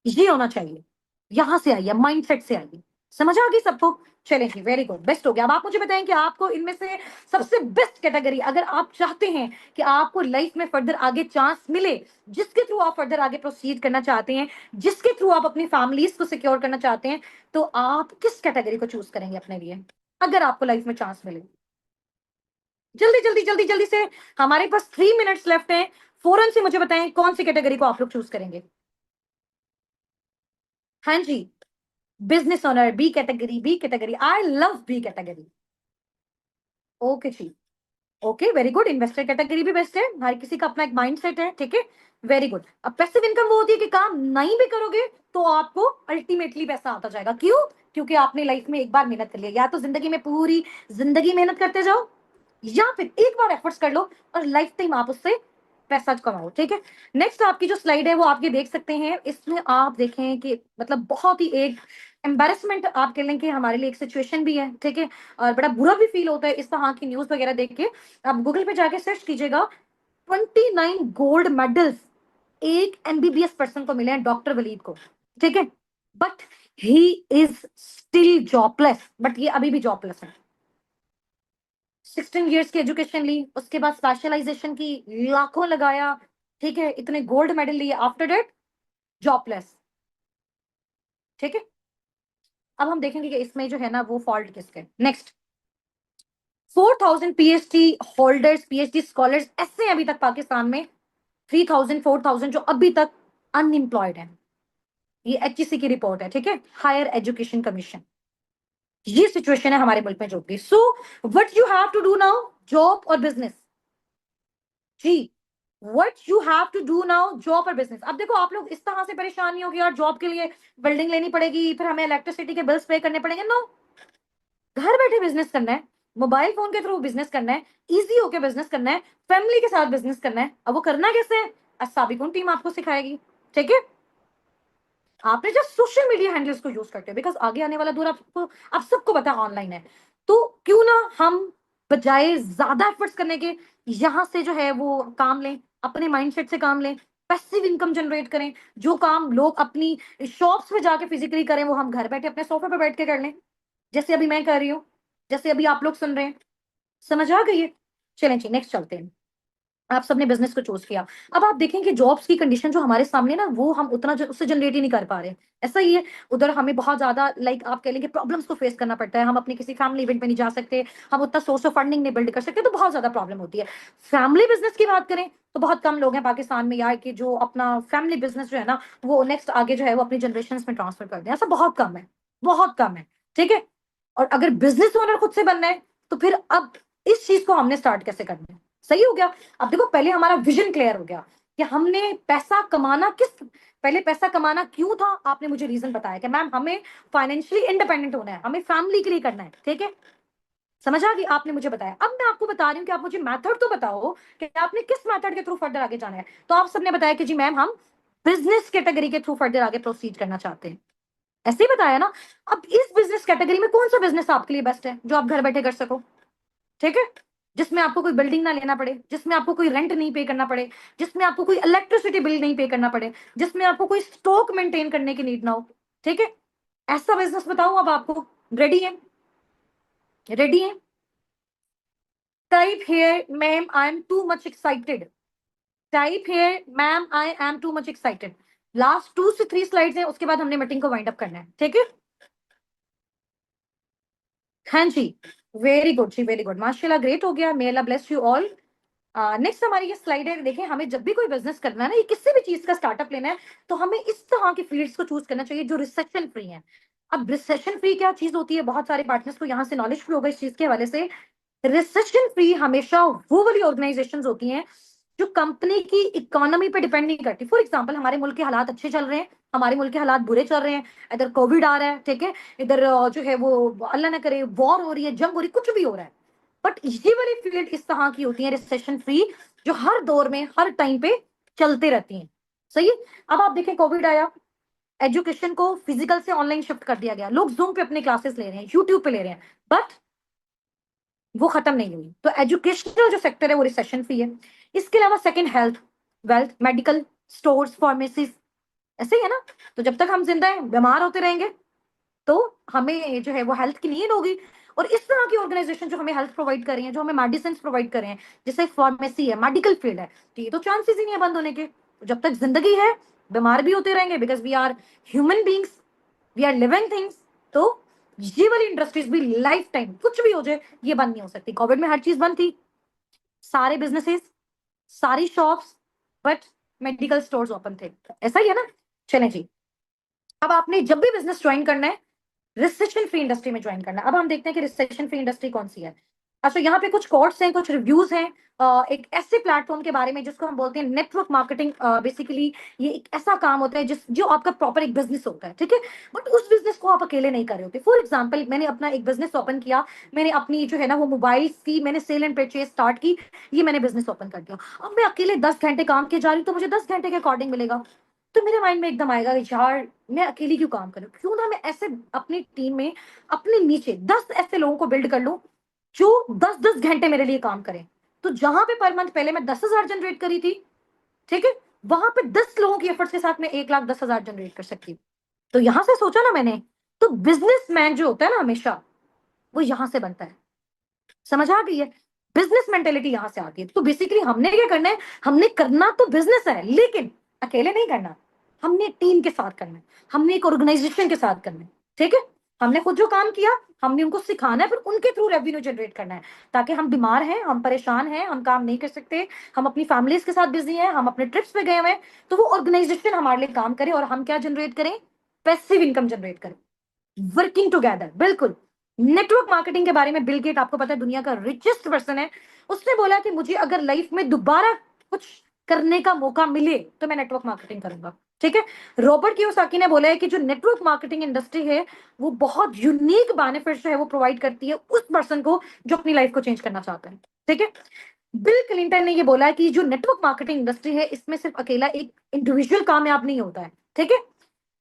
ये होना चाहिए, यहां से आई है, माइंडसेट से आई है। समझ आ गई सबको? चलेंगे, वेरी गुड, बेस्ट हो गया। अब आप मुझे बताएं कि आपको इनमें से सबसे बेस्ट कैटेगरी, अगर आप चाहते हैं कि आपको लाइफ में फर्दर आगे चांस मिले, जिसके थ्रू आप फर्दर आगे प्रोसीड करना चाहते हैं, जिसके थ्रू आप अपनी फैमिलीज को सिक्योर करना चाहते हैं, तो आप किस कैटेगरी को चूज करेंगे अपने लिए, अगर आपको लाइफ में चांस मिले? जल्दी जल्दी जल्दी जल्दी से, हमारे पास 3 मिनट्स लेफ्ट हैं। फौरन से मुझे बताएं कौन सी कैटेगरी को आप लोग चूज करेंगे। हाँ जी, business owner, B category, B category, I love B category. Okay जी, okay, very good. Investor category भी बेस्ट है, हर किसी का अपना एक माइंडसेट है, ठीक है, वेरी गुड। अब पैसिव इनकम वो होती है कि काम नहीं भी करोगे तो आपको अल्टीमेटली पैसा आता जाएगा। क्यों? क्योंकि आपने लाइफ में एक बार मेहनत कर लिया, या तो जिंदगी में पूरी जिंदगी मेहनत करते जाओ, या फिर एक बार एफर्ट्स कर लो और लाइफ टाइम आप उससे पैसा कमाओ, ठीक है। नेक्स्ट आपकी जो स्लाइड है वो आप ये देख सकते हैं, इसमें आप देखें कि मतलब बहुत ही एक एम्बेरसमेंट आप कह लें कि हमारे लिए एक सिचुएशन भी है, ठीक है, और बड़ा बुरा भी फील होता है इस तरह की न्यूज वगैरह देख के। आप गूगल पे जाके सर्च कीजिएगा, 29 गोल्ड मेडल्स एक एमबीबीएस पर्सन को मिले हैं, डॉक्टर वलीद को, ठीक है, but he is still jobless, but ये अभी भी जॉबलेस है। 16 इयर्स की एजुकेशन ली, उसके बाद स्पेशलाइजेशन की, लाखों लगाया, ठीक है, इतने गोल्ड मेडल लिए, आफ्टर डेट जॉबलेस, ठीक है। अब हम देखेंगे कि इसमें जो है ना वो फॉल्ट किसके। Next, 4000 PhD holders, PhD scholars ऐसे हैं अभी तक पाकिस्तान में, 3000 4000 जो अभी तक अनएम्प्लॉयड हैं। ये एचईसी की रिपोर्ट है, ठीक है, हायर एजुकेशन कमीशन। ये सिचुएशन है हमारे मुल्क में जो भी। So what you have to do now, job और बिजनेस जी, what you have to do now, job और बिजनेस। अब देखो आप लोग इस तरह से परेशान नहीं हो कि यार जॉब के लिए बिल्डिंग लेनी पड़ेगी, फिर हमें इलेक्ट्रिसिटी के बिल्स पे करने पड़ेंगे। नो, घर बैठे बिजनेस करना है, मोबाइल फोन के थ्रू बिजनेस करना है, इजी होके बिजनेस करना है, फैमिली के साथ बिजनेस करना है। अब वो करना कैसे है, अस्साबिकुन टीम आपको सिखाएगी, ठीक है। आपने जस्ट सोशल मीडिया हैंडल्स को यूज करते हो, बिकॉज आगे आने वाला दौर आपको, आप सबको पता है, ऑनलाइन है। तो क्यों ना हम बजाय ज्यादा एफर्ट्स करने के, यहां से जो है वो काम लें, अपने माइंडसेट से काम लें, पैसिव इनकम जनरेट करें। जो काम लोग अपनी शॉप्स पे जाके फिजिकली करें, वो हम घर बैठे अपने सोफे पे बैठ के कर लें, जैसे अभी मैं कर रही हूँ, जैसे अभी आप लोग सुन रहे हैं। समझ आ गई है? चलें जी, नेक्स्ट चलते हैं। आप सबने बिजनेस को चूज किया। अब आप देखें कि जॉब्स की कंडीशन जो हमारे सामने ना, वो हम उतना उससे जनरेट ही नहीं कर पा रहे। ऐसा ही है, उधर हमें बहुत ज्यादा लाइक आप कह लेंगे प्रॉब्लम्स को फेस करना पड़ता है। हम अपने किसी फैमिली इवेंट में नहीं जा सकते, हम उतना सोर्स ऑफ फंडिंग नहीं बिल्ड कर सकते, तो बहुत ज्यादा प्रॉब्लम होती है। फैमिली बिजनेस की बात करें तो बहुत कम लोग हैं पाकिस्तान में यार कि जो अपना फैमिली बिजनेस जो है ना, वो नेक्स्ट आगे जो है वो अपनी जनरेशन में ट्रांसफर कर दें। ऐसा बहुत कम है, बहुत कम है। ठीक है, और अगर बिजनेस ओनर खुद से बनना है तो फिर अब इस चीज को हमने स्टार्ट कैसे करना है? सही हो गया। अब देखो, पहले हमारा विजन क्लियर हो गया कि हमने पैसा कमाना पहले पैसा कमाना क्यों था। आपने मुझे रीजन बताया कि मैम हमें फाइनेंशियली इंडिपेंडेंट होना है, हमें फैमिली के लिए करना है। ठीक है, समझ आ गई। आपने मुझे बताया, अब मैं आपको बता रही हूँ कि आप मुझे मेथड तो बताओ कि आपने किस मेथड के थ्रू फर्दर आगे जाना है। तो आप सबने बताया कि जी मैम हम बिजनेस कैटेगरी के थ्रू फर्दर आगे प्रोसीड करना चाहते हैं। ऐसे ही बताया ना। अब इस बिजनेस कैटेगरी में कौन सा बिजनेस आपके लिए बेस्ट है जो आप घर बैठे कर सको? ठीक है, जिसमें आपको कोई बिल्डिंग ना लेना पड़े, जिसमें आपको कोई रेंट नहीं पे करना पड़े, जिसमें आपको कोई इलेक्ट्रिसिटी बिल नहीं पे करना पड़े, जिसमें आपको कोई स्टॉक मेंटेन करने की नीड ना हो। ठीक है, ऐसा बिजनेस बताऊं अब आपको? रेडी है? रेडी है? Type here ma'am I M too much excited. Type here ma'am I M too much excited. Last 2 से 3 स्लाइड्स हैं, उसके बाद हमने मीटिंग को वाइंड अप करना है। ठीक है, हाँ जी, वेरी गुड जी, वेरी गुड, माशाल्लाह, ग्रेट हो गया। मे अल्लाह ब्लेस यू ऑल। नेक्स्ट हमारी ये स्लाइड है। देखें, हमें जब भी कोई बिजनेस करना है ना, ये किसी भी चीज का स्टार्टअप लेना है, तो हमें इस तरह के फील्ड्स को चूज करना चाहिए जो रिसेशन फ्री है। अब रिसेशन फ्री क्या चीज होती है? बहुत सारे पार्टनर्स को यहाँ से नॉलेज फ्री होगा इस चीज के हवाले से। रिसेशन फ्री हमेशा वो वाली ऑर्गेनाइजेशन होती हैं जो कंपनी की इकोनॉमी पे डिपेंड नहीं करती। फॉर एग्जाम्पल, हमारे मुल्क के हालात अच्छे चल रहे हैं, हमारे मुल्क के हालात बुरे चल रहे हैं, इधर कोविड आ रहा है, ठीक है, इधर जो है वो अल्लाह ना करे वॉर हो रही है, जंग हो रही है, कुछ भी हो रहा है, बट ये वाली फील्ड इस तरह की होती है रिसेशन फ्री, जो हर दौर में हर टाइम पे चलते रहती हैं। सही है। अब आप देखें, कोविड आया, एजुकेशन को फिजिकल से ऑनलाइन शिफ्ट कर दिया गया, लोग जूम पे अपने क्लासेस ले रहे हैं, यूट्यूब पे ले रहे हैं, बट वो खत्म नहीं हुई। तो एजुकेशनल जो सेक्टर है वो रिसेशन फ्री है। इसके अलावा second, health, wealth, medical, stores, pharmacies, ऐसे ही है ना। तो जब तक हम जिंदा हैं, बीमार होते रहेंगे, तो हमें जो है वो हेल्थ की नीड होगी। और इस तरह की ऑर्गेनाइजेशन जो हमें हेल्थ प्रोवाइड कर रही है, जो हमें मेडिसिन प्रोवाइड कर रहे हैं, जैसे फार्मेसी है, मेडिकल फील्ड है, तो ये तो चांसेस ही नहीं है बंद होने के। तो जब तक जिंदगी है, बीमार भी होते रहेंगे, because we are human beings, we are living things. तो ये वाली इंडस्ट्रीज भी लाइफ टाइम कुछ भी हो जाए, ये बंद नहीं हो सकती। कोविड में हर चीज बंद थी, सारे बिजनेसेस, सारी shops, but medical stores open थे। ऐसा ही है ना। चलें जी, अब आपने जब भी बिजनेस ज्वाइन करना है, रिसेशन फ्री इंडस्ट्री में ज्वाइन करना है। अब हम देखते हैं कि रिसेशन फ्री इंडस्ट्री कौन सी है। अच्छा, यहाँ पे कुछ कोट्स हैं, कुछ रिव्यूज हैं, एक ऐसे प्लेटफॉर्म के बारे में जिसको हम बोलते हैं नेटवर्क मार्केटिंग। बेसिकली ये एक ऐसा काम होता है जिस जो आपका प्रॉपर एक बिजनेस होता है, ठीक है, बट उस बिजनेस को आप अकेले नहीं कर रहे होते। फॉर एग्जाम्पल, मैंने अपना एक बिजनेस ओपन किया, मैंने अपनी जो है ना वो मोबाइल की मैंने सेल एंड परचेज स्टार्ट की, ये मैंने बिजनेस ओपन कर दिया। अब मैं अकेले 10 घंटे काम किए जा रही हूँ, तो मुझे 10 घंटे के अकॉर्डिंग मिलेगा। तो मेरे माइंड में एकदम आएगा कि यार मैं अकेली क्यों काम करूं, क्यों ना मैं ऐसे अपनी टीम में अपने नीचे 10 ऐसे लोगों को बिल्ड कर लूं जो 10-10 घंटे मेरे लिए काम करें। तो जहां पे पर मंथ पहले मैं 10,000 जनरेट करी थी, ठीक है, वहां पे 10 लोगों की एफर्ट्स के साथ मैं 1,10,000 जनरेट कर सकती हूँ। तो यहां से सोचा ना मैंने, तो बिजनेसमैन जो होता है ना, हमेशा वो यहां से बनता है। समझ आ गई है? बिजनेस मेंटेलिटी यहां से आती है। तो बेसिकली हमने क्या करना है, हमने करना तो बिजनेस है, लेकिन अकेले नहीं करना, हमने टीम के साथ करना है, हमने एक ऑर्गेनाइजेशन के साथ करना है। ठीक है, हमने खुद जो काम किया, हमने उनको सिखाना है, फिर उनके थ्रू रेवेन्यू जनरेट करना है, ताकि हम बीमार हैं, हम परेशान हैं, हम काम नहीं कर सकते, हम अपनी फैमिलीज के साथ बिजी हैं, हम अपने ट्रिप्स पे गए हुए हैं, तो वो ऑर्गेनाइजेशन हमारे लिए काम करे और हम क्या जनरेट करें? पैसिव इनकम जनरेट करें, वर्किंग टुगेदर। बिल्कुल। नेटवर्क मार्केटिंग के बारे में बिल गेट, आपको पता है, दुनिया का रिचेस्ट पर्सन है, उसने बोला कि मुझे अगर लाइफ में दोबारा कुछ करने का मौका मिले तो मैं नेटवर्क मार्केटिंग करूंगा। ठीक है, रॉबर्ट कियोसाकी ने बोला है कि जो नेटवर्क मार्केटिंग इंडस्ट्री है, वो बहुत यूनिक बेनिफिट जो है वो प्रोवाइड करती है उस पर्सन को जो अपनी लाइफ को चेंज करना चाहता है। ठीक है, बिल क्लिंटन ने ये बोला है कि जो नेटवर्क मार्केटिंग इंडस्ट्री है, इसमें सिर्फ अकेला एक इंडिविजुअल कामयाब नहीं होता है। ठीक है,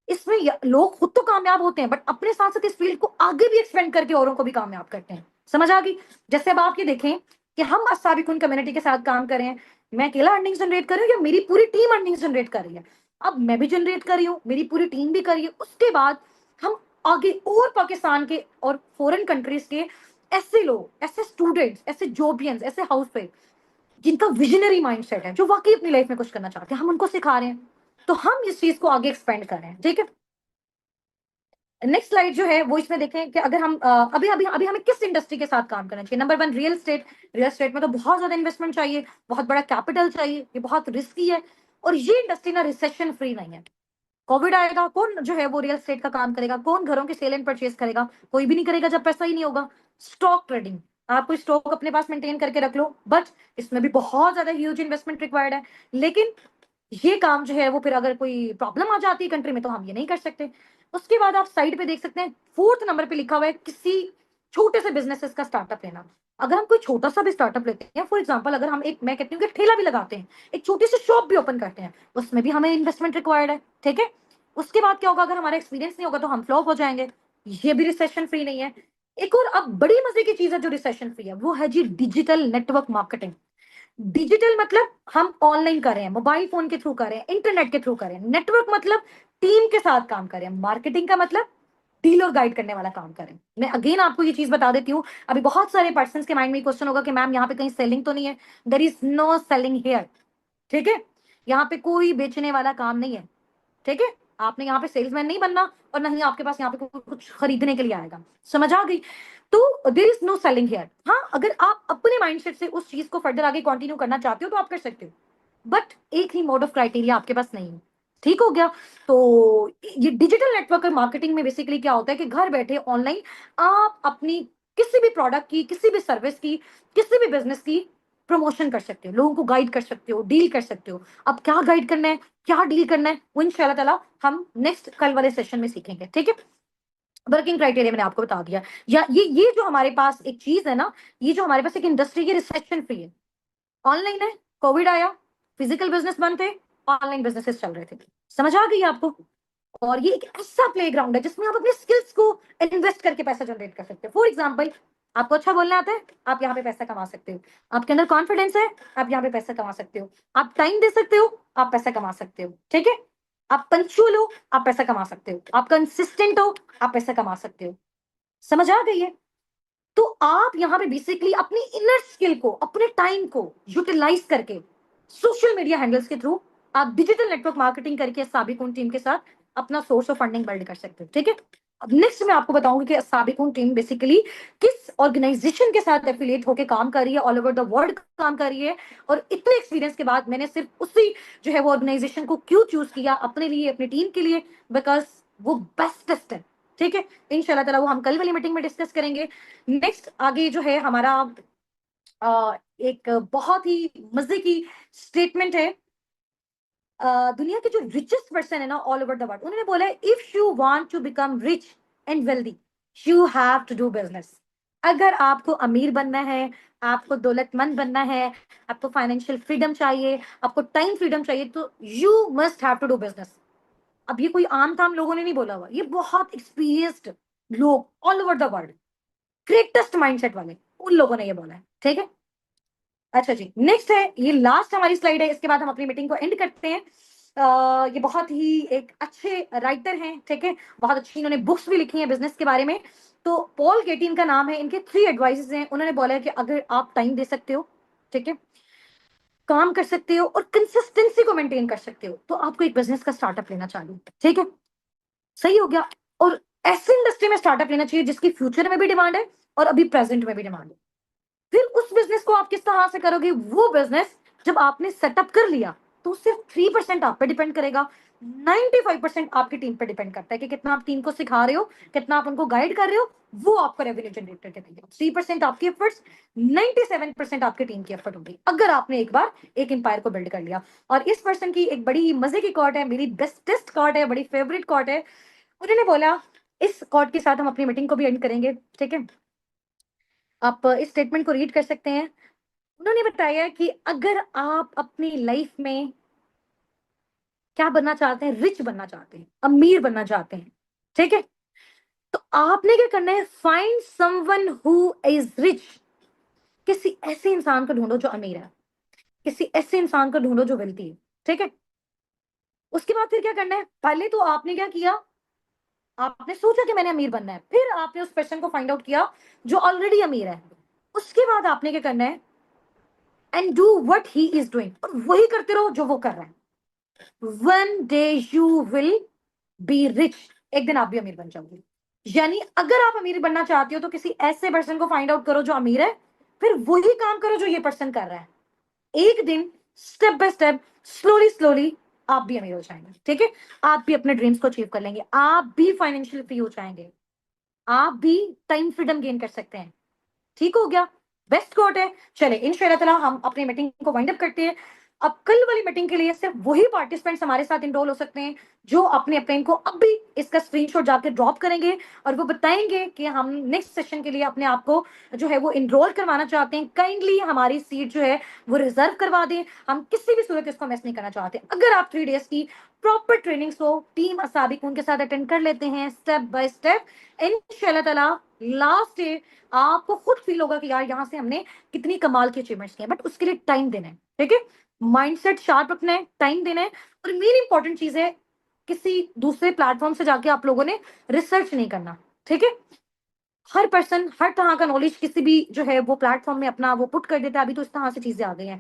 इसमें लोग खुद तो कामयाब होते हैं, बट अपने साथ साथ इस फील्ड को आगे भी एक्सपेंड करके औरों को भी कामयाब करते हैं। समझ आ गई? जैसे अब आप ये देखें कि हम अस्साबिकुन कम्युनिटी के साथ काम करें, मैं अकेला अर्निंग जनरेट कर रही हूँ या मेरी पूरी टीम अर्निंग जनरेट कर रही है? अब मैं भी जनरेट कर रही हूँ, मेरी पूरी टीम भी कर रही है, उसके बाद हम आगे और पाकिस्तान के और फॉरेन कंट्रीज के ऐसे लोग, ऐसे स्टूडेंट्स, ऐसे जॉबियंस, ऐसे हाउस वाइफ, जिनका विजनरी माइंडसेट है, जो वाकई अपनी लाइफ में कुछ करना चाहते हैं, हम उनको सिखा रहे हैं। तो हम इस चीज को आगे एक्सपेंड कर रहे हैं, ठीक है। नेक्स्ट स्लाइड जो है वो इसमें देखें कि अगर हम अभी अभी अभी हमें किस इंडस्ट्री के साथ काम करना चाहिए। Number 1, real estate. Real estate में तो बहुत ज्यादा इन्वेस्टमेंट चाहिए, बहुत बड़ा कैपिटल चाहिए, ये बहुत रिस्की है, और ये इंडस्ट्री ना रिसेशन फ्री नहीं है। कोविड आएगा, कौन जो है वो रियल एस्टेट का काम करेगा? कौन घरों की सेल एंड परचेज करेगा? कोई भी नहीं करेगा जब पैसा ही नहीं होगा। स्टॉक ट्रेडिंग, आप कोई स्टॉक अपने पास मेंटेन करके रख लो, बट इसमें भी बहुत ज्यादा ह्यूज इन्वेस्टमेंट रिक्वायर्ड है। लेकिन ये काम जो है वो फिर अगर कोई प्रॉब्लम आ जाती है कंट्री में तो हम ये नहीं कर सकते। उसके बाद आप साइड पे देख सकते हैं, 4th नंबर पे लिखा हुआ है किसी छोटे से बिजनेसेस का स्टार्टअप लेना। अगर हम कोई छोटा सा भी स्टार्टअप लेते हैं, फॉर एग्जांपल अगर हम एक, मैं कहती हूँ कि ठेला भी लगाते हैं, एक छोटी सी शॉप भी ओपन करते हैं, उसमें भी हमें इन्वेस्टमेंट रिक्वायर्ड है, ठीक है। उसके बाद क्या होगा, अगर हमारा एक्सपीरियंस नहीं होगा तो हम फ्लॉप हो जाएंगे। ये भी रिसेशन फ्री नहीं है। एक और अब बड़ी मजे की चीज है जो रिसेशन फ्री है, वो है जी डिजिटल नेटवर्क मार्केटिंग। डिजिटल मतलब हम ऑनलाइन कर रहे हैं, मोबाइल फोन के थ्रू कर रहे हैं, इंटरनेट के थ्रू कर रहे हैं। नेटवर्क मतलब टीम के साथ काम कर रहे हैं। मार्केटिंग का मतलब डील और गाइड करने वाला काम करें। मैं अगेन आपको ये चीज बता देती हूँ, अभी बहुत सारे पर्सन के माइंड में क्वेश्चन होगा कि मैम यहाँ पे कहीं सेलिंग तो नहीं है? There is no selling here, ठीक है। यहाँ पे कोई बेचने वाला काम नहीं है, ठीक है। आपने यहाँ पे सेल्समैन नहीं बनना, और नहीं आपके पास यहाँ पे कुछ खरीदने के लिए आएगा। समझ आ गई? तो there is no selling here. हाँ, अगर आप अपने माइंडसेट से उस चीज को फर्दर आगे कंटिन्यू करना चाहते हो तो आप कर सकते हो, बट एक ही मोड ऑफ क्राइटेरिया आपके पास नहीं है। ठीक हो गया? तो ये डिजिटल नेटवर्क मार्केटिंग में बेसिकली क्या होता है कि घर बैठे ऑनलाइन आप अपनी किसी भी प्रोडक्ट की, किसी भी सर्विस की, किसी भी बिजनेस की प्रमोशन कर सकते हो, लोगों को गाइड कर सकते हो, डील कर सकते हो। अब क्या गाइड करना है, क्या डील करना है, वो इंशाल्लाह ताला हम नेक्स्ट कल वाले सेशन में सीखेंगे, ठीक है। वर्किंग क्राइटेरिया मैंने आपको बता दिया। या ये जो हमारे पास एक चीज है ना, ये जो हमारे पास एक इंडस्ट्री की रिसेप्शन फ्री है, ऑनलाइन है, कोविड आया, फिजिकल बिजनेस बंद थे, ऑनलाइन बिजनेसेस चल रहे थे। समझ आ गई आपको? और ये एक ऐसा प्लेग्राउंड है जिसमें आप अपने स्किल्स को इन्वेस्ट करके पैसा जनरेट कर सकते हो। फॉर एग्जाम्पल, आपको अच्छा बोलना आता है, आप यहाँ पे पैसा कमा सकते हो। आपके अंदर कॉन्फिडेंस है, आप यहाँ पे पैसा कमा सकते हो। आप टाइम दे सकते हो, आप पैसा कमा सकते हो, ठीक है। आप पंक्चुअल हो, आप पैसा कमा सकते हो। आप कंसिस्टेंट हो, आप पैसा कमा सकते हो। समझ आ गई है? तो आप यहाँ पे बेसिकली अपनी इनर स्किल को, अपने टाइम को यूटिलाइज करके सोशल मीडिया हैंडल्स के थ्रू आप डिजिटल नेटवर्क मार्केटिंग करके साबिकुन टीम के साथ अपना सोर्स ऑफ फंडिंग बिल्ड कर सकते हो, ठीक है। अब नेक्स्ट मैं आपको बताऊंगी कि साबिकुन टीम बेसिकली किस ऑर्गेनाइजेशन के साथ एफिलिएट होकर काम कर रही है, ऑल ओवर द वर्ल्ड काम कर रही है, और इतने एक्सपीरियंस के बाद मैंने सिर्फ उसी जो है वो ऑर्गेनाइजेशन को क्यों चूज किया अपने लिए, अपनी टीम के लिए, बिकॉज वो बेस्टेस्ट है, ठीक है। इंशाल्लाह ताला वो हम कल वाली मीटिंग में डिस्कस करेंगे। नेक्स्ट आगे जो है हमारा एक बहुत ही मजे की स्टेटमेंट है। दुनिया के जो रिचेस्ट पर्सन है ना ऑल ओवर द वर्ल्ड, उन्होंने बोला है if you want to become rich and wealthy you have to do business. अगर आपको अमीर बनना है, आपको दौलतमंद बनना है, आपको फाइनेंशियल फ्रीडम चाहिए, आपको टाइम फ्रीडम चाहिए, तो you must have to do business. अब ये कोई आम ताम लोगों ने नहीं बोला हुआ, ये बहुत एक्सपीरियंस्ड लोग all over the world, greatest mindset वाले, उन लोगों ने ये बोला है, ठीक है। अच्छा जी, नेक्स्ट है, ये लास्ट हमारी स्लाइड है, इसके बाद हम अपनी मीटिंग को एंड करते हैं। ये बहुत ही एक अच्छे राइटर हैं, ठीक है, बहुत अच्छी इन्होंने बुक्स भी लिखी हैं बिजनेस के बारे में। तो पॉल गेटिन का नाम है, इनके 3 एडवाइसेस हैं। उन्होंने बोला है कि अगर आप टाइम दे सकते हो, ठीक है, काम कर सकते हो और कंसिस्टेंसी को मेंटेन कर सकते हो, तो आपको एक बिजनेस का स्टार्टअप लेना चाहिए, ठीक है। सही हो गया? और ऐसी इंडस्ट्री में स्टार्टअप लेना चाहिए जिसकी फ्यूचर में भी डिमांड है और अभी प्रेजेंट में भी डिमांड है। फिर उस बिजनेस को आप किस तरह से करोगे? वो बिजनेस जब आपने सेटअप कर लिया तो सिर्फ 3% आप पे डिपेंड करेगा, 95% आपकी टीम पे डिपेंड करता है कि कितना आप टीम को सिखा रहे हो, कितना आप उनको गाइड कर रहे हो, वो आपको रेवेन्यू जनरेट करके देगा। 3% आपकी एफर्ट्स, 97% आपकी टीम की एफर्ट होगी, अगर आपने एक बार एक एम्पायर को बिल्ड कर लिया। और इस पर्सन की एक बड़ी मजे की कॉट है, मेरी बेस्टेस्ट कॉट है, बड़ी फेवरेट कॉट है। उन्होंने बोला, इस कॉट के साथ हम अपनी मीटिंग को भी एंड करेंगे, ठीक है। आप इस स्टेटमेंट को रीड कर सकते हैं। उन्होंने बताया कि अगर आप अपनी लाइफ में क्या बनना चाहते हैं, रिच बनना चाहते हैं, अमीर बनना चाहते हैं, ठीक है, तो आपने क्या करना है, find someone who is rich. किसी ऐसे इंसान को ढूंढो जो अमीर है, किसी ऐसे इंसान को ढूंढो जो वेल्थी है, ठीक है। उसके बाद फिर क्या करना है, पहले तो आपने क्या किया, आपने सोचा कि मैंने अमीर बनना है, फिर आपने उस पर्सन को फाइंड आउट किया जो ऑलरेडी अमीर है। उसके बाद आपने क्या करना है, and do what he is doing, और वही करते रहो जो वो कर रहा है. One day you will be rich. एक दिन आप भी अमीर बन जाओगे. यानी अगर आप अमीर बनना चाहते हो तो किसी ऐसे पर्सन को फाइंड आउट करो जो अमीर है, फिर वही काम करो जो ये पर्सन कर रहा है. एक दिन step by step, slowly slowly आप भी अमीर हो जाएंगे. ठीक है, आप भी अपने ड्रीम्स को अचीव कर लेंगे, आप भी फाइनेंशियल फ्री हो जाएंगे, आप भी टाइम फ्रीडम गेन कर सकते हैं. ठीक हो गया, बेस्ट कोट है. चले इंशाल्लाह ताला हम अपनी मीटिंग को वाइंड अप करते हैं. अब कल वाली मीटिंग के लिए सिर्फ वही पार्टिसिपेंट्स हमारे साथ इनरोल हो सकते हैं जो अपने अपने को अब भी इसका स्क्रीनशॉट जाके ड्रॉप करेंगे और वो बताएंगे कि हम नेक्स्ट सेशन के लिए अपने आप को जो है वो इनरोल करवाना चाहते हैं. काइंडली हमारी सीट जो है वो रिजर्व करवा दें. हम किसी भी सूरत इसको मिस नहीं करना चाहते. अगर आप 3 डेज की प्रॉपर ट्रेनिंग्स को टीम असाबिक उनके साथ अटेंड कर लेते हैं स्टेप बाय स्टेप, इंशाल्लाह ताला लास्ट डे आपको खुद फील होगा कि यार यहाँ से हमने कितनी कमाल की अचीवमेंट्स की हैं. बट उसके लिए टाइम देना है. ठीक है, माइंडसेट शार्प रखना है, टाइम देना है. और मेन इंपॉर्टेंट चीज है, किसी दूसरे प्लेटफॉर्म से जाके आप लोगों ने रिसर्च नहीं करना. ठीक है, हर पर्सन हर तरह का नॉलेज किसी भी जो है वो प्लेटफॉर्म में अपना वो पुट कर देता है. अभी तो इस तरह से चीजें आ गई हैं.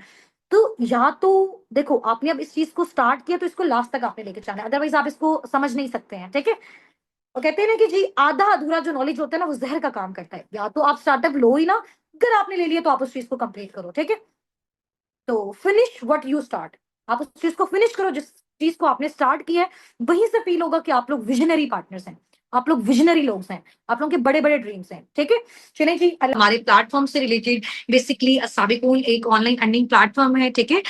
तो या तो देखो, आपने अब इस चीज को स्टार्ट किया तो इसको लास्ट तक आपने लेके चलना है, अदरवाइज आप इसको समझ नहीं सकते हैं. ठीक है, वो कहते हैं ना कि जी आधा अधूरा जो नॉलेज होता है ना वो जहर का काम करता है. या तो आप स्टार्टअप लो ही ना, अगर आपने ले लिया तो आप उस चीज को कंप्लीट करो. ठीक है, तो फिनिश व्हाट यू स्टार्ट. आप उस चीज को फिनिश करो जिस चीज को आपने स्टार्ट किया है. वहीं से फील होगा कि आप लोग विजनरी पार्टनर्स हैं, आप लोग विजनरी लोग हैं, आप लोगों के बड़े बड़े ड्रीम्स हैं. ठीक है, चलिए जी. हमारे प्लेटफॉर्म से रिलेटेड बेसिकली साबिकून एक ऑनलाइन अर्निंग प्लेटफॉर्म है. ठीक है,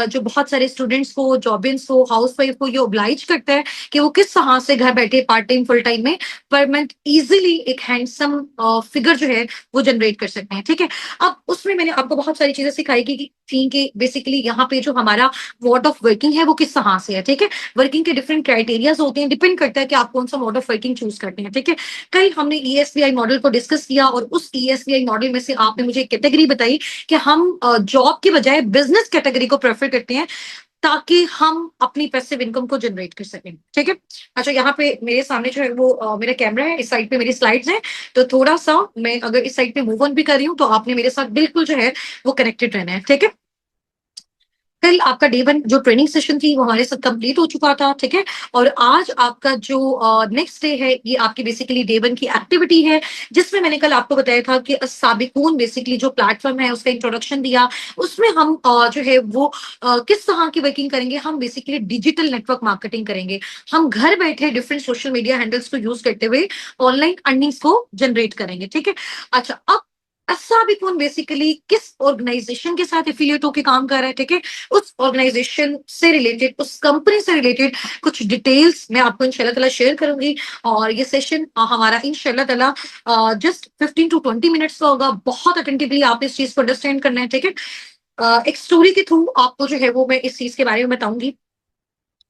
जो बहुत सारे स्टूडेंट्स को, जॉबियंस को, हाउस वाइफ को ये ओब्लाइज करता है कि वो किस तरह से घर बैठे पार्ट टाइम फुल टाइम में पर मंथ इजिली एक हैंडसम फिगर जो है वो जनरेट कर सकते हैं. ठीक है, अब उसमें मैंने आपको बहुत सारी चीजें सिखाई थी कि बेसिकली यहाँ पे जो हमारा मोड ऑफ वर्किंग है वो किस तरह से है. ठीक है, वर्किंग के डिफरेंट क्राइटेरियाज होते हैं, डिपेंड करता है कि आप कौन सा मोड ऑफ वर्किंग चूज करते हैं. ठीक है, कल हमने ईएसबीआई मॉडल को डिस्कस किया और उस ईएसबीआई मॉडल में से आपने मुझे कैटेगरी बताई कि हम जॉब की बजाय बिजनेस कैटेगरी को प्रेफर करते हैं ताकि हम अपनी पैसिव इनकम को जनरेट कर सकें. ठीक है, अच्छा यहाँ पे मेरे सामने जो है वो मेरा कैमरा है, इस साइड पे मेरी स्लाइड्स हैं, तो थोड़ा सा मैं अगर इस साइड पे मूव ऑन भी कर रही हूँ तो आपने मेरे साथ बिल्कुल जो है वो कनेक्टेड रहना है. ठीक है, कल आपका डे 1 जो ट्रेनिंग सेशन थी वो हमारे साथ कंप्लीट हो चुका था. ठीक है, और आज आपका जो नेक्स्ट डे है ये आपकी बेसिकली डे 1 की एक्टिविटी है, जिसमें मैंने कल आपको बताया था कि साबिकून बेसिकली जो प्लेटफॉर्म है उसका इंट्रोडक्शन दिया. उसमें हम जो है वो किस तरह की वर्किंग करेंगे, हम बेसिकली डिजिटल नेटवर्क मार्केटिंग करेंगे. हम घर बैठे डिफरेंट सोशल मीडिया हैंडल्स को यूज करते हुए ऑनलाइन अर्निंग्स को जनरेट करेंगे. ठीक है, अच्छा अब साबिकून बेसिकली किस ऑर्गेनाइजेशन के साथ एफिलिएट होकर काम कर रहा है. ठीक है, उस ऑर्गेनाइजेशन से रिलेटेड, उस कंपनी से रिलेटेड कुछ डिटेल्स मैं आपको इंशाल्लाह ताला शेयर करूंगी. और ये सेशन हमारा इंशाल्लाह ताला जस्ट 15 to 20 मिनट्स का होगा. बहुत अटेंटिवली आप इस चीज को अंडरस्टैंड करना है. ठीक है, एक स्टोरी के थ्रू आपको जो है वो मैं इस चीज के बारे में बताऊंगी.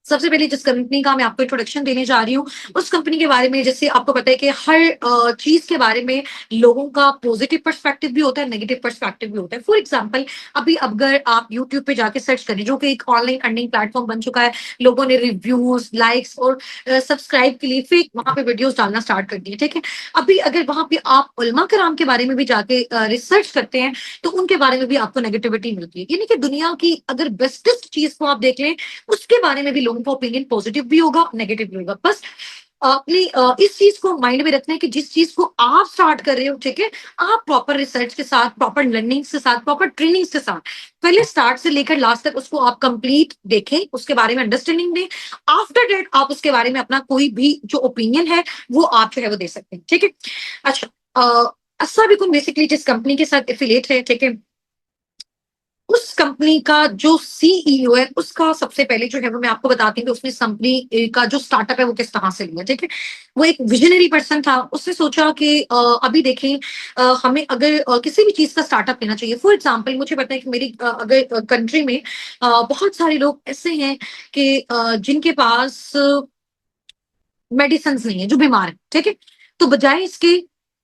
सबसे पहले जिस कंपनी का मैं आपको इंट्रोडक्शन देने जा रही हूँ उस कंपनी के बारे में, जैसे आपको पता है कि हर चीज के बारे में लोगों का पॉजिटिव पर्सपेक्टिव भी होता है, नेगेटिव पर्सपेक्टिव भी होता है. फॉर एग्जांपल अभी अगर आप यूट्यूब पे जाके सर्च करें, जो कि एक ऑनलाइन अर्निंग प्लेटफॉर्म बन चुका है, लोगों ने रिव्यूज, लाइक्स और सब्सक्राइब के लिए फेक वहां पे वीडियोस डालना स्टार्ट कर दिए. ठीक है, अभी अगर वहां पे आप उलमा कराम के बारे में भी जाके रिसर्च करते हैं तो उनके बारे में भी आपको नेगेटिविटी मिलती है. यानी कि दुनिया की अगर बेस्टेस्ट चीज को आप देख लें उसके बारे में भी लोगों का ओपिनियन पॉजिटिव भी होगा, नेगेटिव भी होगा. बस अपनी इस चीज को माइंड में रखना है कि जिस चीज को आप स्टार्ट कर रहे हो, ठीक है, आप प्रॉपर रिसर्च के साथ, प्रॉपर लर्निंग के साथ, प्रॉपर ट्रेनिंग के साथ पहले स्टार्ट से लेकर लास्ट तक उसको आप कंप्लीट देखें, उसके बारे में अंडरस्टैंडिंग दें. आफ्टर दैट आप उसके बारे में अपना कोई भी जो ओपिनियन है वो आप जो है वो दे सकते हैं. ठीक है, अच्छा अस्साबिकुन बेसिकली जिस कंपनी के साथ एफिलिएट है, ठीक है, उस कंपनी का जो सीईओ है उसका सबसे पहले जो है वो मैं आपको बताती हूँ कि उसने इस कंपनी का जो स्टार्टअप है वो किस तरह से लिया. ठीक है, वो एक विजनरी पर्सन था. उसने सोचा कि अभी देखें हमें अगर किसी भी चीज का स्टार्टअप लेना चाहिए. फॉर एग्जांपल मुझे पता है कि मेरी अगर कंट्री में बहुत सारे लोग ऐसे हैं कि जिनके पास मेडिसिन नहीं है, जो बीमार है. ठीक है, तो बजाय इसके,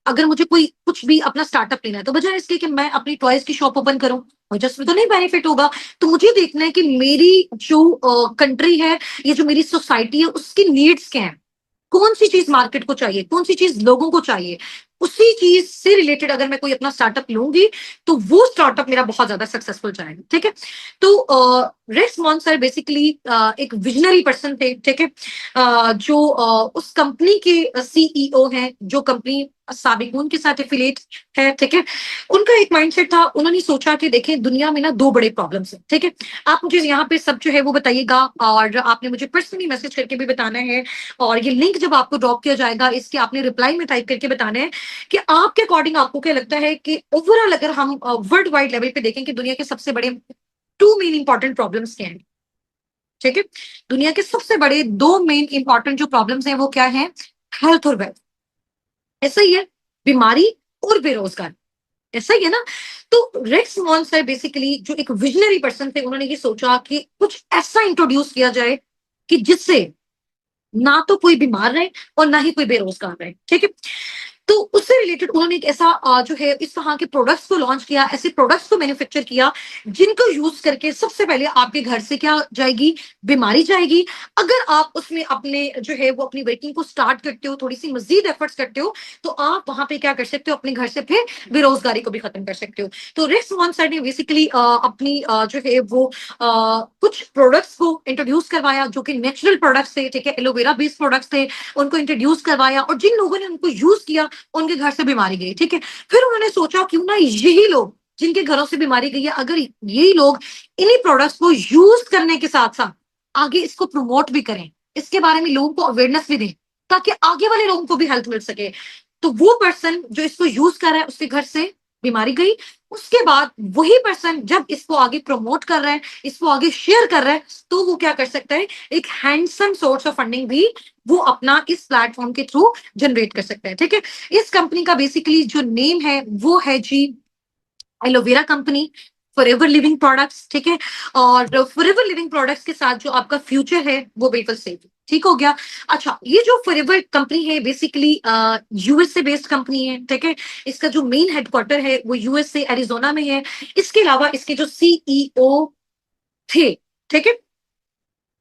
अगर मुझे कोई कुछ भी अपना स्टार्टअप लेना है तो बजाय इसके कि मैं अपनी टॉयज की शॉप ओपन करूं, मुझे उसमें तो नहीं बेनिफिट होगा. तो मुझे देखना है कि मेरी जो कंट्री है, ये जो मेरी सोसाइटी है, उसकी नीड्स क्या है, कौन सी चीज मार्केट को चाहिए, कौन सी चीज लोगों को चाहिए, उसी चीज से रिलेटेड अगर मैं कोई अपना स्टार्टअप लूंगी तो वो स्टार्टअप मेरा बहुत ज्यादा सक्सेसफुल जाएगा। ठीक है, तो रेक्स मॉन सर बेसिकली एक विजनरी पर्सन थे। ठीक है, जो उस कंपनी के सीईओ हैं, जो कंपनी साबिकून के साथ एफिलिएट है। ठीक है, उनका एक माइंडसेट था, उन्होंने सोचा कि देखें दुनिया में ना दो बड़े प्रॉब्लम्स हैं। ठीक है, आप मुझे यहाँ पे सब जो है वो बताइएगा, और आपने मुझे पर्सनली मैसेज करके भी बताना है, और ये लिंक जब आपको ड्रॉप किया जाएगा इसके आपने रिप्लाई में टाइप करके बताना है कि आपके अकॉर्डिंग आपको क्या लगता है कि ओवरऑल अगर हम वर्ल्ड वाइड लेवल पे देखें कि दुनिया के सबसे बड़े टू मेन इंपॉर्टेंट प्रॉब्लम्स क्या हैं। ठीक है, दुनिया के सबसे बड़े दो मेन इंपॉर्टेंट जो प्रॉब्लम्स हैं वो क्या है, हेल्थ और वेल्थ। ऐसा ही है, बीमारी और बेरोजगार, ऐसा ही है ना। तो रेक्स मॉन सर बेसिकली जो एक विजनरी पर्सन थे, उन्होंने ये सोचा कि कुछ ऐसा इंट्रोड्यूस किया जाए कि जिससे ना तो कोई बीमार रहे और ना ही कोई बेरोजगार रहे। ठीक है, तो उससे रिलेटेड उन्होंने एक ऐसा जो है इस तरह के प्रोडक्ट्स को लॉन्च किया, ऐसे प्रोडक्ट्स को मैन्युफैक्चर किया जिनको यूज करके सबसे पहले आपके घर से क्या जाएगी, बीमारी जाएगी। अगर आप उसमें अपने जो है वो अपनी वर्किंग को स्टार्ट करते हो, थोड़ी सी मजीद एफर्ट्स करते हो, तो आप वहां पे क्या कर सकते हो, अपने घर से फिर बेरोजगारी को भी खत्म कर सकते हो। तो रेक्स मॉन सर ने बेसिकली अपनी जो है वो कुछ प्रोडक्ट्स को इंट्रोड्यूस करवाया जो कि नेचुरल प्रोडक्ट्स थे। ठीक है, एलोवेरा बेस्ड प्रोडक्ट्स थे, उनको इंट्रोड्यूस करवाया, और जिन लोगों ने उनको यूज किया उनके घर से बीमारी गई। ठीक है, फिर उन्होंने सोचा क्यों ना यही लोग जिनके घरों से बीमारी गई है, अगर यही लोग इन्हीं प्रोडक्ट्स को यूज करने के साथ साथ आगे इसको प्रमोट भी करें, इसके बारे में लोगों को अवेयरनेस भी दें, ताकि आगे वाले लोगों को भी हेल्थ मिल सके। तो वो पर्सन जो इसको यूज कर रहा है उसके घर से बीमारी गई। उसके बाद वही पर्सन जब इसको आगे प्रमोट कर रहा है, इसको आगे शेयर कर रहा है, तो वो क्या कर सकता है, एक हैंडसम सोर्स ऑफ फंडिंग भी वो अपना इस प्लेटफॉर्म के थ्रू जनरेट कर सकता है। ठीक है, इस कंपनी का बेसिकली जो नेम है वो है जी aloe vera company, Forever Living products. ठीक है, और फॉरएवर लिविंग प्रोडक्ट्स के साथ जो आपका फ्यूचर है वो बिल्कुल सेफ है। ठीक हो गया। अच्छा, ये जो फॉरएवर कंपनी है बेसिकली यूएसए बेस्ड कंपनी है। ठीक है, इसका जो मेन हेडक्वार्टर है वो यूएसए एरिजोना में है। इसके अलावा इसके जो सीईओ थे, ठीक है,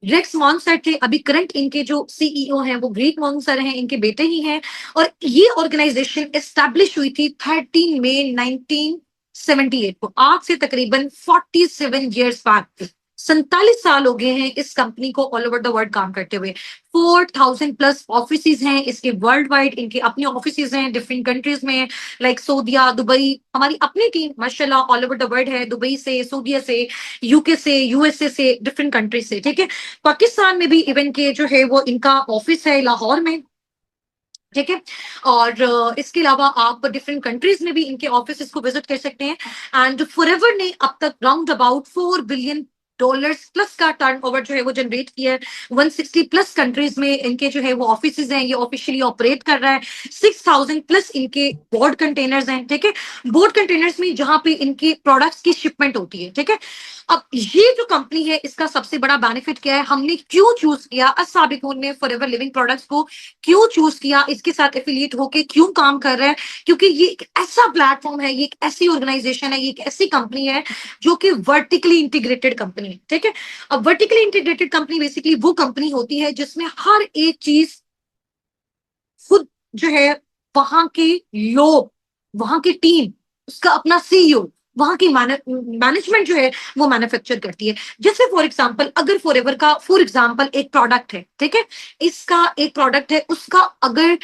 रेक्स मॉन्सर थे, अभी करंट इनके जो सीईओ हैं वो ग्रेग मॉन्सर हैं, इनके बेटे ही हैं। और ये ऑर्गेनाइजेशन एस्टैब्लिश हुई थी 13 मई 1978 को, आज से तकरीबन 47 ईयर्स बाद। 47 साल हो गए हैं इस कंपनी को ऑल ओवर द वर्ल्ड काम करते हुए। 4000+ ऑफिस हैं इसके वर्ल्ड वाइड, इनके अपने ऑफिस हैं डिफरेंट कंट्रीज में, लाइक सऊदीया, दुबई। हमारी अपनी टीम माशाल्लाह ऑल ओवर द वर्ल्ड है, दुबई से, सऊदीया से, यूके से, यूएसए से, डिफरेंट कंट्रीज से। ठीक है, पाकिस्तान में भी इवन के जो है वो इनका ऑफिस है लाहौर में। ठीक है, और इसके अलावा आप डिफरेंट कंट्रीज में भी इनके ऑफिस को विजिट कर सकते हैं। एंड फॉरएवर ने अब तक राउंड अबाउट $4 बिलियन प्लस का टर्नओवर जो है वो जनरेट किया है। 160+ कंट्रीज में इनके जो है वो ऑफिस हैं, ये ऑफिशियली ऑपरेट कर रहा है। 6000+ इनके बोर्ड कंटेनर्स हैं। ठीक है, बोर्ड कंटेनर्स में जहां पे इनके प्रोडक्ट्स की शिपमेंट होती है। ठीक है, अब ये जो कंपनी है इसका सबसे बड़ा बेनिफिट क्या है, हमने क्यों चूज किया, असाबिकून ने फॉरएवर लिविंग प्रोडक्ट्स को क्यों चूज किया, इसके साथ एफिलिएट होके क्यों काम कर रहा है, क्योंकि ये एक ऐसा प्लेटफॉर्म है, ये एक ऐसी ऑर्गेनाइजेशन है, ये एक ऐसी कंपनी है जो कि वर्टिकली इंटीग्रेटेड कंपनी है। ठीक है, अब वर्टिकली इंटीग्रेटेड कंपनी बेसिकली वो कंपनी होती है जिसमें हर एक चीज खुद जो है, वहां के लोग, वहां की टीम, उसका अपना सीईओ, वहां की मैनेजमेंट जो है वो मैन्युफैक्चर करती है। जैसे फॉर एग्जांपल, अगर फॉरएवर का फॉर एग्जांपल एक प्रोडक्ट है, ठीक है, इसका एक प्रोडक्ट है, उसका अगर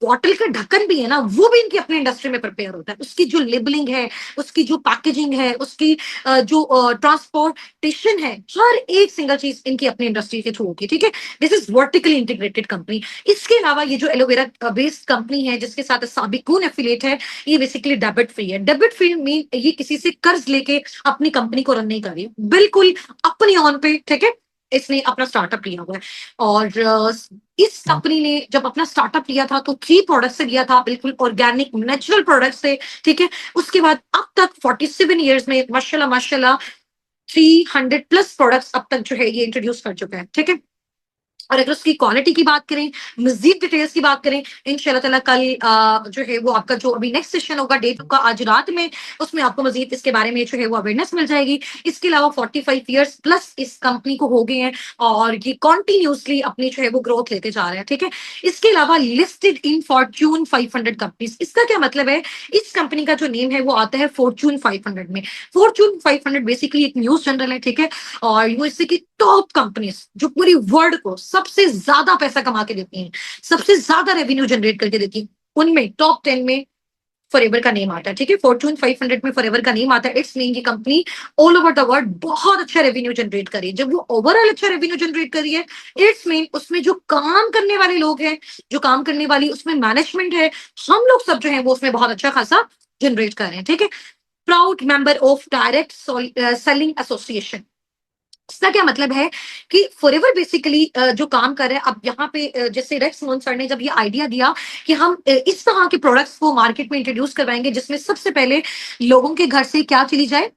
बॉटल का ढक्कन भी है ना, वो भी इनकी अपनी इंडस्ट्री में प्रिपेयर होता है। उसकी जो लेबलिंग है, उसकी जो पैकेजिंग है, उसकी जो ट्रांसपोर्टेशन है, हर एक सिंगल चीज इनकी अपनी इंडस्ट्री के थ्रू होती है। ठीक है, this is vertically integrated company. इसके अलावा ये जो एलोवेरा बेस्ड कंपनी है जिसके साथ साबिकून एफिलिएट है, ये बेसिकली डेबिट फ्री है। डेबिट फ्री मीन ये किसी से कर्ज लेके अपनी कंपनी को रन नहीं कर रही, बिल्कुल अपनी ऑन पे। ठीक है, इसने अपना स्टार्टअप लिया हुआ है। और इस कंपनी ने जब अपना स्टार्टअप लिया था तो 3 प्रोडक्ट से लिया था, बिल्कुल ऑर्गेनिक नेचुरल प्रोडक्ट्स थे। ठीक है, उसके बाद अब तक 47 ईयर्स में माशाल्लाह माशाल्लाह 300+ प्रोडक्ट्स अब तक जो है ये इंट्रोड्यूस कर चुका है। ठीक है, और अगर उसकी क्वालिटी की बात करें, मजीद डिटेल्स की बात करें, इंशाल्लाह ताला कल जो है वो आपका जो अभी नेक्स्ट सेशन होगा डेट का आज रात में, उसमें आपको मजीद इसके बारे में जो है वो अवेयरनेस मिल जाएगी। इसके अलावा 45 ईयर्स प्लस इस कंपनी को हो गए हैं और ये कॉन्टिन्यूसली अपनी जो है वो ग्रोथ लेते जा रहे हैं, ठीक है। इसके अलावा लिस्टेड इन फॉर्च्यून 500 कंपनीज, इसका क्या मतलब है, इस कंपनी का जो नेम है वो आता है फॉर्च्यून 500 में। फॉर्च्यून 500 बेसिकली एक न्यूज जर्नल है, ठीक है, और यूएसए की टॉप कंपनीज जो पूरी वर्ल्ड को सबसे ज्यादा पैसा कमा के देती हैं, सबसे ज्यादा रेवेन्यू जनरेट करके देती हैं, उनमें टॉप 10 में फॉरएवर का नेम आता है, ठीक है। फॉर्च्यून 500 में फॉरएवर का नेम आता है। इट्स मीन ये company all over the world बहुत अच्छा रेवेन्यू जनरेट करी है। जब वो ओवरऑल अच्छा रेवेन्यू जनरेट करी है, इट्स मीन उसमें जो काम करने वाले लोग हैं, जो काम करने वाली उसमें मैनेजमेंट है, हम लोग सब जो है वो उसमें बहुत अच्छा खासा जनरेट कर रहे हैं, ठीक है। Proud member of direct selling association, इसका क्या मतलब है कि फॉरएवर बेसिकली जो काम कर रहे हैं, अब यहाँ पे जैसे रेक्स मोहन सर ने जब ये आइडिया दिया कि हम इस तरह के प्रोडक्ट्स को मार्केट में इंट्रोड्यूस करवाएंगे जिसमें सबसे पहले लोगों के घर से क्या चली जाए,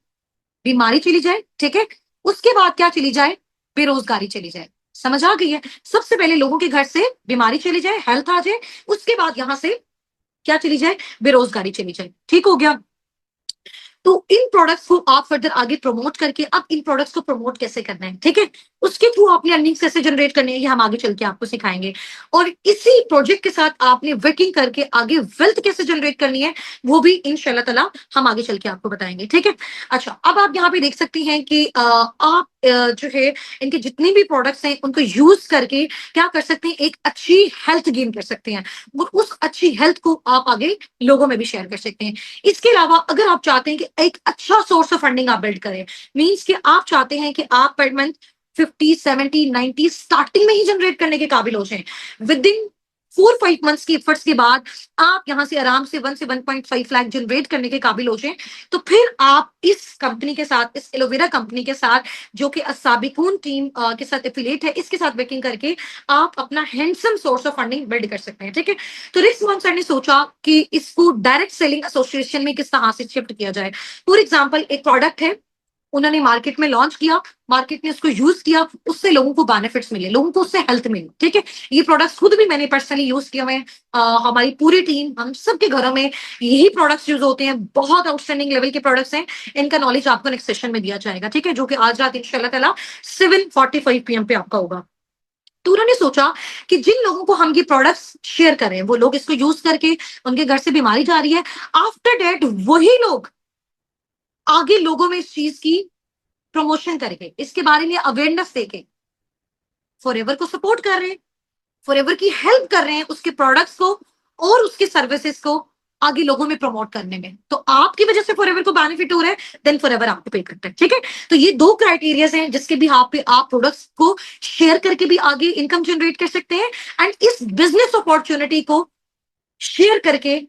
बीमारी चली जाए, ठीक है, उसके बाद क्या चली जाए, बेरोजगारी चली जाए। समझ आ गई है, सबसे पहले लोगों के घर से बीमारी चली जाए, हेल्थ आ जाए, उसके बाद यहां से क्या चली जाए, बेरोजगारी चली जाए, ठीक हो गया। तो इन प्रोडक्ट्स को आप फर्दर आगे प्रमोट करके, अब इन प्रोडक्ट्स को प्रमोट कैसे करना है, ठीक है, उसके थ्रू अपनी अर्निंग्स कैसे जनरेट करनी है, ये हम आगे चल के आपको सिखाएंगे। और इसी प्रोजेक्ट के साथ आपने वर्किंग करके आगे वेल्थ कैसे जनरेट करनी है, वो भी इंशाल्लाह ताला हम आगे चल के आपको बताएंगे, ठीक है। अच्छा, अब आप यहाँ पे देख सकती हैं कि आप जो है इनके जितने भी प्रोडक्ट्स हैं उनको यूज करके क्या कर सकते हैं, एक अच्छी हेल्थ गेन कर सकते हैं, और उस अच्छी हेल्थ को आप आगे लोगों में भी शेयर कर सकते हैं। इसके अलावा अगर आप चाहते हैं कि एक अच्छा सोर्स ऑफ फंडिंग आप बिल्ड करें, मींस कि आप चाहते हैं कि आप पर मंथ 50, 70, 90 स्टार्टिंग में ही जनरेट करने के काबिल हो जाएं, विद इन 4-5 मंथ्स की एफर्ट्स के बाद आप यहां से आराम से 1 से 1.5 लाख जनरेट करने के काबिल हो जाएं, तो फिर आप इस कंपनी के साथ, इस एलोवेरा कंपनी के साथ जो कि असाबिकून टीम के साथ एफिलिएट है, इसके साथ वर्किंग करके आप अपना handsome source of funding build कर सकते हैं, ठीक है। तो रिक्स मोहन सर ने सोचा कि इसको डायरेक्ट सेलिंग एसोसिएशन में किस तरह से शिफ्ट किया जाए। फॉर एग्जाम्पल, एक प्रोडक्ट है, उन्होंने मार्केट में लॉन्च किया, मार्केट ने उसको यूज किया, उससे लोगों को बेनिफिट्स मिले, लोगों को उससे हेल्थ मिली, ठीक है। ये प्रोडक्ट्स खुद भी मैंने पर्सनली यूज किए हुए हैं, हमारी पूरी टीम, हम सबके घरों में यही प्रोडक्ट्स यूज होते हैं, बहुत आउटस्टैंडिंग लेवल के प्रोडक्ट्स हैं। इनका नॉलेज आपको नेक्स्ट सेशन में दिया जाएगा, ठीक है, जो कि आज रात इंशाल्लाह ताला 7:45 PM पे आपका होगा। तो उन्होंने सोचा कि जिन लोगों को हम ये प्रोडक्ट्स शेयर करें, वो लोग इसको यूज करके उनके घर से बीमारी जा रही है, आफ्टर डेट वही लोग आगे लोगों में इस चीज की प्रमोशन करके, इसके बारे में अवेयरनेस देके फॉरएवर को सपोर्ट कर रहे हैं, फॉरएवर की हेल्प कर रहे हैं उसके प्रोडक्ट्स को और उसके सर्विसेज को आगे लोगों में प्रमोट करने में। तो आपकी वजह से फॉरएवर को बेनिफिट हो रहा है, देन फॉरएवर आपको पे करता है, ठीक है। तो ये दो क्राइटेरियाज हैं जिसके भी आप पे आप प्रोडक्ट्स को शेयर करके भी आगे इनकम जनरेट कर सकते हैं, एंड इस बिजनेस अपॉर्चुनिटी को शेयर करके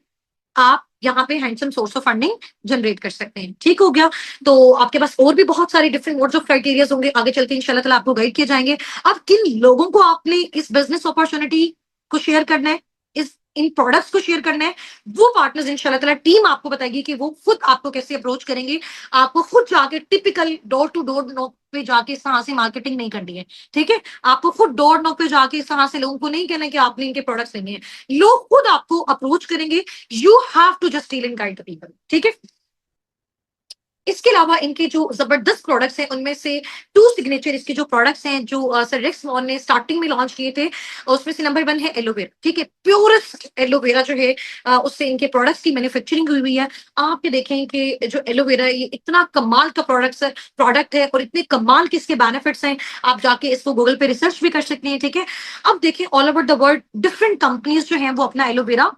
आप यहाँ पे handsome source of funding generate कर सकते हैं, ठीक हो गया। तो आपके पास और भी बहुत सारे डिफरेंट मोड्स ऑफ क्राइटेरियाज होंगे, आगे चलते इंशाल्लाह ताला आपको गाइड किए जाएंगे। अब किन लोगों को आपने इस बिजनेस अपॉर्चुनिटी को शेयर करना है, इस इन प्रोडक्ट्स को शेयर करना है, वो पार्टनर्स इंशाल्लाह ताला टीम आपको बताएगी कि वो खुद आपको कैसे अप्रोच करेंगे। आपको खुद जाके typical door to door knock पे जाके इस तरह से मार्केटिंग नहीं करनी है, ठीक है। आपको खुद डोर नॉक पे जाके इस तरह से लोगों को नहीं कहना है कि आपने इनके प्रोडक्ट्स लेने हैं, लोग खुद आपको अप्रोच करेंगे। You have to just deal and guide the people, ठीक है। इसके अलावा इनके जो जबरदस्त प्रोडक्ट्स हैं उनमें से टू सिग्नेचर इसके जो प्रोडक्ट्स हैं जो सर रिक्स मॉन ने स्टार्टिंग में लॉन्च किए थे, उसमें से नंबर 1 है एलोवेरा, ठीक है, प्योरेस्ट एलोवेरा जो है उससे इनके प्रोडक्ट्स की मैन्युफैक्चरिंग हुई हुई है। आप ये देखें कि जो एलोवेरा ये इतना कमाल का प्रोडक्ट है और इतने कमाल के इसके बेनिफिट्स हैं, आप जाके इसको गूगल पे रिसर्च भी कर सकते हैं, ठीक है। अब देखें all over the world different companies जो हैं वो अपना एलोवेरा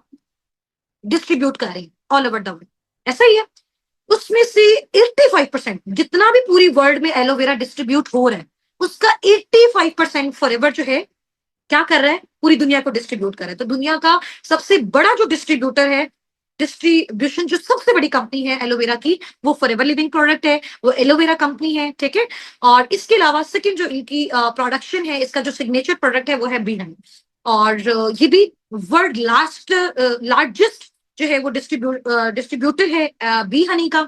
डिस्ट्रीब्यूट कर रही है ऑल ओवर द वर्ल्ड, ऐसा ही है। उसमें से 85% जितना भी पूरी वर्ल्ड में एलोवेरा डिस्ट्रीब्यूट हो रहा है, उसका 85% फॉरएवर जो है क्या कर रहा है, पूरी दुनिया को डिस्ट्रीब्यूट कर रहा है। तो दुनिया का सबसे बड़ा जो डिस्ट्रीब्यूटर है, डिस्ट्रीब्यूशन जो सबसे बड़ी कंपनी है एलोवेरा की, वो फॉरएवर लिविंग प्रोडक्ट है, वो एलोवेरा कंपनी है, ठीक है। और इसके अलावा सेकंड जो इनकी प्रोडक्शन है, इसका जो सिग्नेचर प्रोडक्ट है वो है बी हनी, और ये भी वर्ल्ड लार्जेस्ट जो है वो डिस्ट्रीब्यूटर है बी हनी का।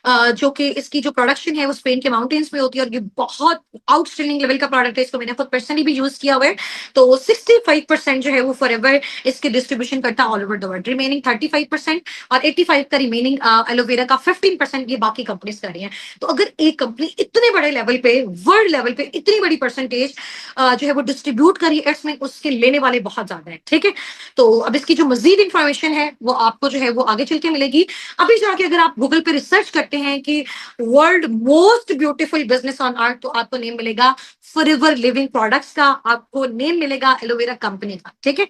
जो कि इसकी जो प्रोडक्शन है वो स्पेन के माउंटेन्स में होती है और ये बहुत आउटस्टैंडिंग लेवल का प्रोडक्ट है। इसको मैंने खुद पर्सनली भी यूज किया हुआ है। तो 65% जो है वो फॉरएवर इसके डिस्ट्रीब्यूशन करता है all over the world. Remaining 35% और 85 का रिमेनिंग एलोवेरा का 15% ये बाकी कंपनीज कर रही हैं। तो अगर एक कंपनी इतने बड़े लेवल पे, वर्ल्ड लेवल पे इतनी बड़ी परसेंटेज जो है वो डिस्ट्रीब्यूट करी है, इसमें उसके लेने वाले बहुत ज्यादा है। ठीक है, तो अब इसकी जो मजीद इंफॉर्मेशन है वो आपको जो है वो आगे चल के मिलेगी। अभी जाके अगर आप गूगल पे रिसर्च करते हैं कि world most beautiful business on earth, तो आपको नेम मिलेगा फॉरएवर लिविंग प्रोडक्ट्स का, आपको नेम मिलेगा एलोवेरा कंपनी का। ठीक है,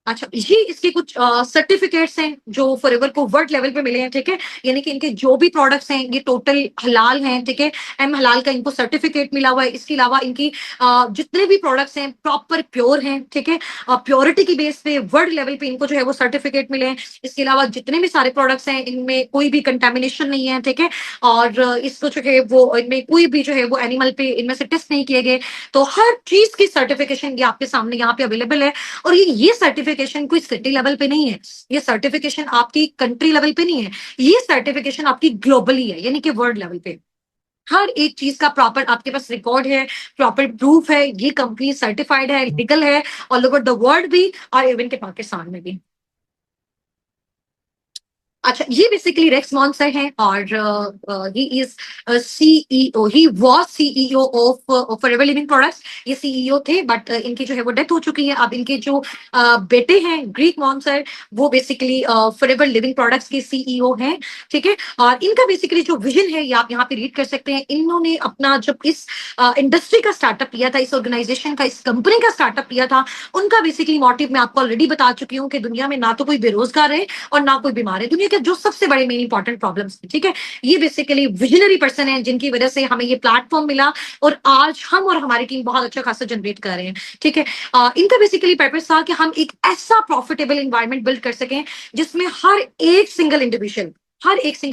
अच्छा, ये इसके कुछ सर्टिफिकेट्स हैं जो फॉरएवर को वर्ल्ड लेवल पे मिले हैं। ठीक है, यानी कि इनके जो भी प्रोडक्ट्स हैं ये टोटल हलाल हैं। ठीक है, एम हलाल का इनको सर्टिफिकेट मिला हुआ है। इसके अलावा इनकी जितने भी प्रोडक्ट्स हैं प्रॉपर प्योर हैं। ठीक है, प्योरिटी की बेस पे वर्ल्ड लेवल पे इनको जो है वो सर्टिफिकेट मिले हैं। इसके अलावा जितने भी सारे प्रोडक्ट्स हैं इनमें कोई भी कंटेमिनेशन नहीं है। ठीक है, और इसको जो है वो इनमें कोई भी जो है वो एनिमल पे इनमें से टेस्ट नहीं किए गए। तो हर चीज की सर्टिफिकेशन ये आपके सामने यहाँ पे अवेलेबल है। और ये सर्टिफिकेशन कोई सिटी लेवल पे नहीं है, ये सर्टिफिकेशन आपकी कंट्री लेवल पे नहीं है, ये सर्टिफिकेशन आपकी ग्लोबली है, यानी कि वर्ल्ड लेवल पे। हर एक चीज का प्रॉपर आपके पास रिकॉर्ड है, प्रॉपर प्रूफ है, ये कंपनी सर्टिफाइड है, लीगल है ऑल ओवर द वर्ल्ड भी और इवन के पाकिस्तान में भी। अच्छा, ये बेसिकली रेक्स मॉन्सर हैं और he is CEO, he was CEO of forever Living products. ये सीईओ थे बट इनकी जो है वो डेथ हो चुकी है। अब इनके जो बेटे हैं ग्रीक मॉन्सर, वो बेसिकली फॉरएवर लिविंग प्रोडक्ट्स के सीईओ हैं। ठीक है, और इनका बेसिकली जो विजन है ये आप यहाँ पे रीड कर सकते हैं। इन्होंने अपना जब इस इंडस्ट्री का स्टार्टअप लिया था, इस ऑर्गेनाइजेशन का, इस कंपनी का स्टार्टअप लिया था, उनका बेसिकली मोटिव मैं आपको ऑलरेडी बता चुकी हूँ कि दुनिया में ना तो कोई बेरोजगार है और ना कोई बीमार है। दुनिया के जो सबसे बड़े मेन इंपॉर्टेंट प्रॉब्लम्स, ठीक है, ये बेसिकली विजनरी पर्सन है जिनकी वजह से हमें ये प्लेटफॉर्म मिला और आज हम और हमारी टीम बहुत अच्छा खासा जनरेट कर रहे हैं। ठीक है, इनका बेसिकली पर्पस था कि हम एक ऐसा प्रॉफिटेबल एनवायरनमेंट बिल्ड कर सकें जिसमें हर एक सिंगल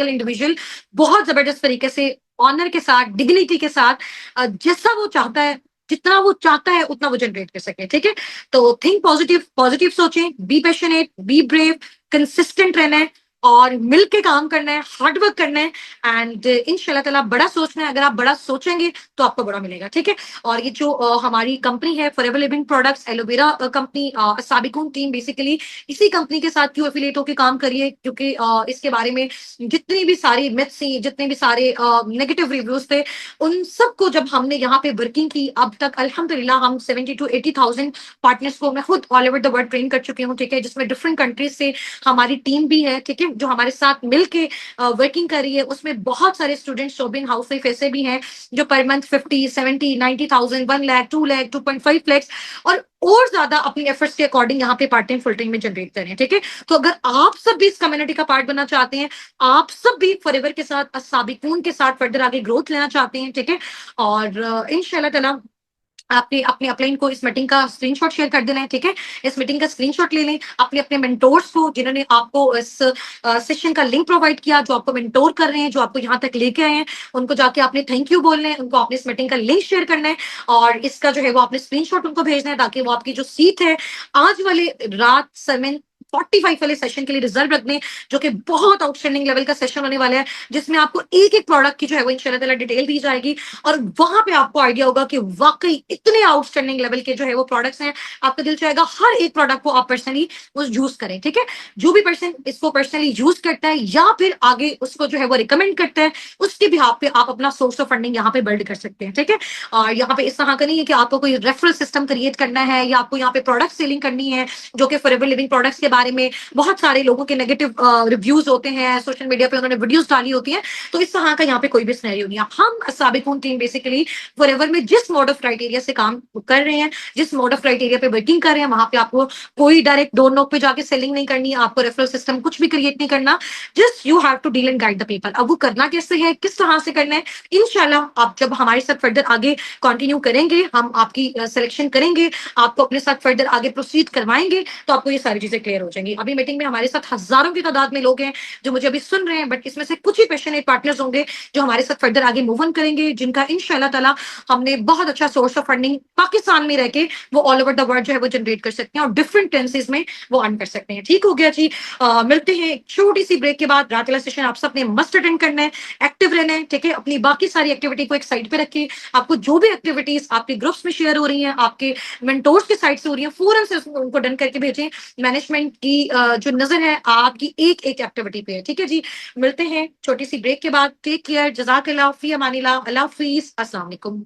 इंडिविजुअल बहुत जबरदस्त तरीके से ऑनर के साथ, डिग्निटी के साथ, जैसा वो चाहता है, जितना वो चाहता है उतना वो जनरेट कर सके। ठीक है, तो थिंक पॉजिटिव, पॉजिटिव सोचें, be passionate, be brave, consistent रहना है और मिल के काम करना है, हार्ड वर्क करना है एंड इंशाल्लाह ताला बड़ा सोचना है। अगर आप बड़ा सोचेंगे तो आपको बड़ा मिलेगा। ठीक है, और ये जो हमारी कंपनी है Forever Living products aloe vera company, Sabiqoon team basically इसी कंपनी के साथ क्यों एफिलिएट होकर काम करिए, क्योंकि इसके बारे में जितनी भी सारी मिथ्स थी, जितने भी सारे नेगेटिव रिव्यूज थे, उन सबको जब हमने यहाँ पे वर्किंग की, अब तक अल्हम्दुलिल्लाह हम 70 to 80,000 पार्टनर्स को मैं खुद all over the world train कर चुकी हूँ। ठीक है, जिसमें डिफरेंट कंट्रीज से हमारी टीम भी है। ठीक है, जो हमारे साथ मिलके वर्किंग कर रही है, उसमें बहुत सारे स्टूडेंट्स शोबिन हाउस वाइफ ऐसे भी हैं जो पर मंथ 50, 70, 90,000, 1 लाख, 2 लाख, 2.5 लाख और ज्यादा अपनी एफर्ट्स के अकॉर्डिंग यहाँ पे पार्ट टाइम फुल टाइम में जनरेट कर रहे हैं। ठीक है, तो अगर आप सब भी इस कम्युनिटी का पार्ट बनना चाहते हैं, आप सब भी फॉरएवर के साथ, साबिकून के साथ फर्दर आगे ग्रोथ लेना चाहते हैं, ठीक है, और इंशाल्लाह ताला आपने अपने अपलाइन को इस मीटिंग का स्क्रीनशॉट शेयर कर देना है। ठीक है, इस मीटिंग का स्क्रीनशॉट ले लें, अपने अपने मेंटोर्स को जिन्होंने आपको इस सेशन का लिंक प्रोवाइड किया, जो आपको मेंटोर कर रहे हैं, जो आपको यहाँ तक लेके आए हैं, उनको जाके आपने थैंक यू बोलना है, उनको आपने इस मीटिंग का लिंक शेयर करना है और इसका जो है वो आपने स्क्रीनशॉट उनको भेजना है ताकि वो आपकी जो सीट है आज वाले रात 7:45 वाले सेशन के लिए रिजर्व रख दें, जो कि बहुत आउटस्टैंडिंग लेवल का सेशन होने वाला है, जिसमें आपको एक एक प्रोडक्ट की जो है वो इंशाल्लाह ताला डिटेल दी जाएगी और वहां पे आपको आइडिया होगा कि वाकई इतने आउटस्टैंडिंग लेवल के जो है वो प्रोडक्ट्स हैं, आपका दिल चाहेगा हर एक प्रोडक्ट को आप पर्सनली उस यूज करें। ठीक है, जो भी पर्सन इसको पर्सनली यूज करता है या फिर आगे उसको जो है वो रिकमेंड करता है, उसके भी पे आप अपना सोर्स ऑफ फंडिंग यहाँ पे बिल्ड कर सकते हैं। ठीक है, और यहाँ पे इस तरह का नहीं है कि आपको कोई रेफरल सिस्टम क्रिएट करना है या आपको यहाँ पे प्रोडक्ट सेलिंग करनी है, जो कि फॉरएवर लिविंग प्रोडक्ट्स के बारे में बहुत सारे लोगों के नेगेटिव रिव्यूज होते हैं, सोशल मीडिया पे उन्होंने वीडियोस डाली होती हैं, तो इस तरह का यहाँ पे कोई भी सिनेरियो नहीं है। हम साबिकून टीम बेसिकली फॉरएवर में जिस मोड ऑफ क्राइटेरिया से काम कर रहे हैं, जिस मोड ऑफ क्राइटेरिया पे वर्किंग कर रहे हैं, वहां पे आपको कोई डायरेक्ट डोर नॉक पे जाके सेलिंग नहीं करनी है, आपको रेफरल सिस्टम कुछ भी क्रिएट नहीं करना, just you have to deal and guide the people. अब वो करना कैसे है, किस तरह से करना है, इंशाल्लाह आप जब हमारे साथ फर्दर आगे कंटिन्यू करेंगे, हम आपकी सिलेक्शन करेंगे, आपको अपने साथ फर्दर आगे प्रोसीड करवाएंगे, तो आपको ये सारी चीजें क्लियर हो जाएंगी। अभी मीटिंग में हमारे साथ हजारों की तादाद में लोग हैं जो मुझे अभी सुन रहे हैं, बट इसमें से कुछ ही पैशनेट पार्टनर्स होंगे जो हमारे साथ फर्दर आगे मूव ऑन करेंगे, जिनका इंशाल्लाह ताला हमने बहुत अच्छा सोर्स ऑफ फंडिंग पाकिस्तान में रह के वो ऑल ओवर द वर्ल्ड जो है वो जनरेट कर सकते हैं और डिफरेंट करेंसीज में वो अर्न कर सकते हैं। ठीक हो गया जी। मिलते हैं एक छोटी सी ब्रेक के बाद। रात वाला सेशन आप सबने मस्ट अटेंड करना है, एक्टिव रहना है, ठीक है। अपनी बाकी सारी एक्टिविटी को एक साइड पे रखिए। आपको जो भी एक्टिविटीज आपके ग्रुप्स में शेयर हो रही हैं, आपके मेंटोर्स के साइड से हो रही हैं, फौरन से उनको डन करके भेजें। मैनेजमेंट की जो नजर है आपकी एक एक एक्टिविटी पे है, ठीक है जी। मिलते हैं छोटी सी ब्रेक के बाद। टेक केयर, जजाकल्लाह, फी अमानिल्लाह, अल्लाह हाफिज, अस्सलाम वालेकुम।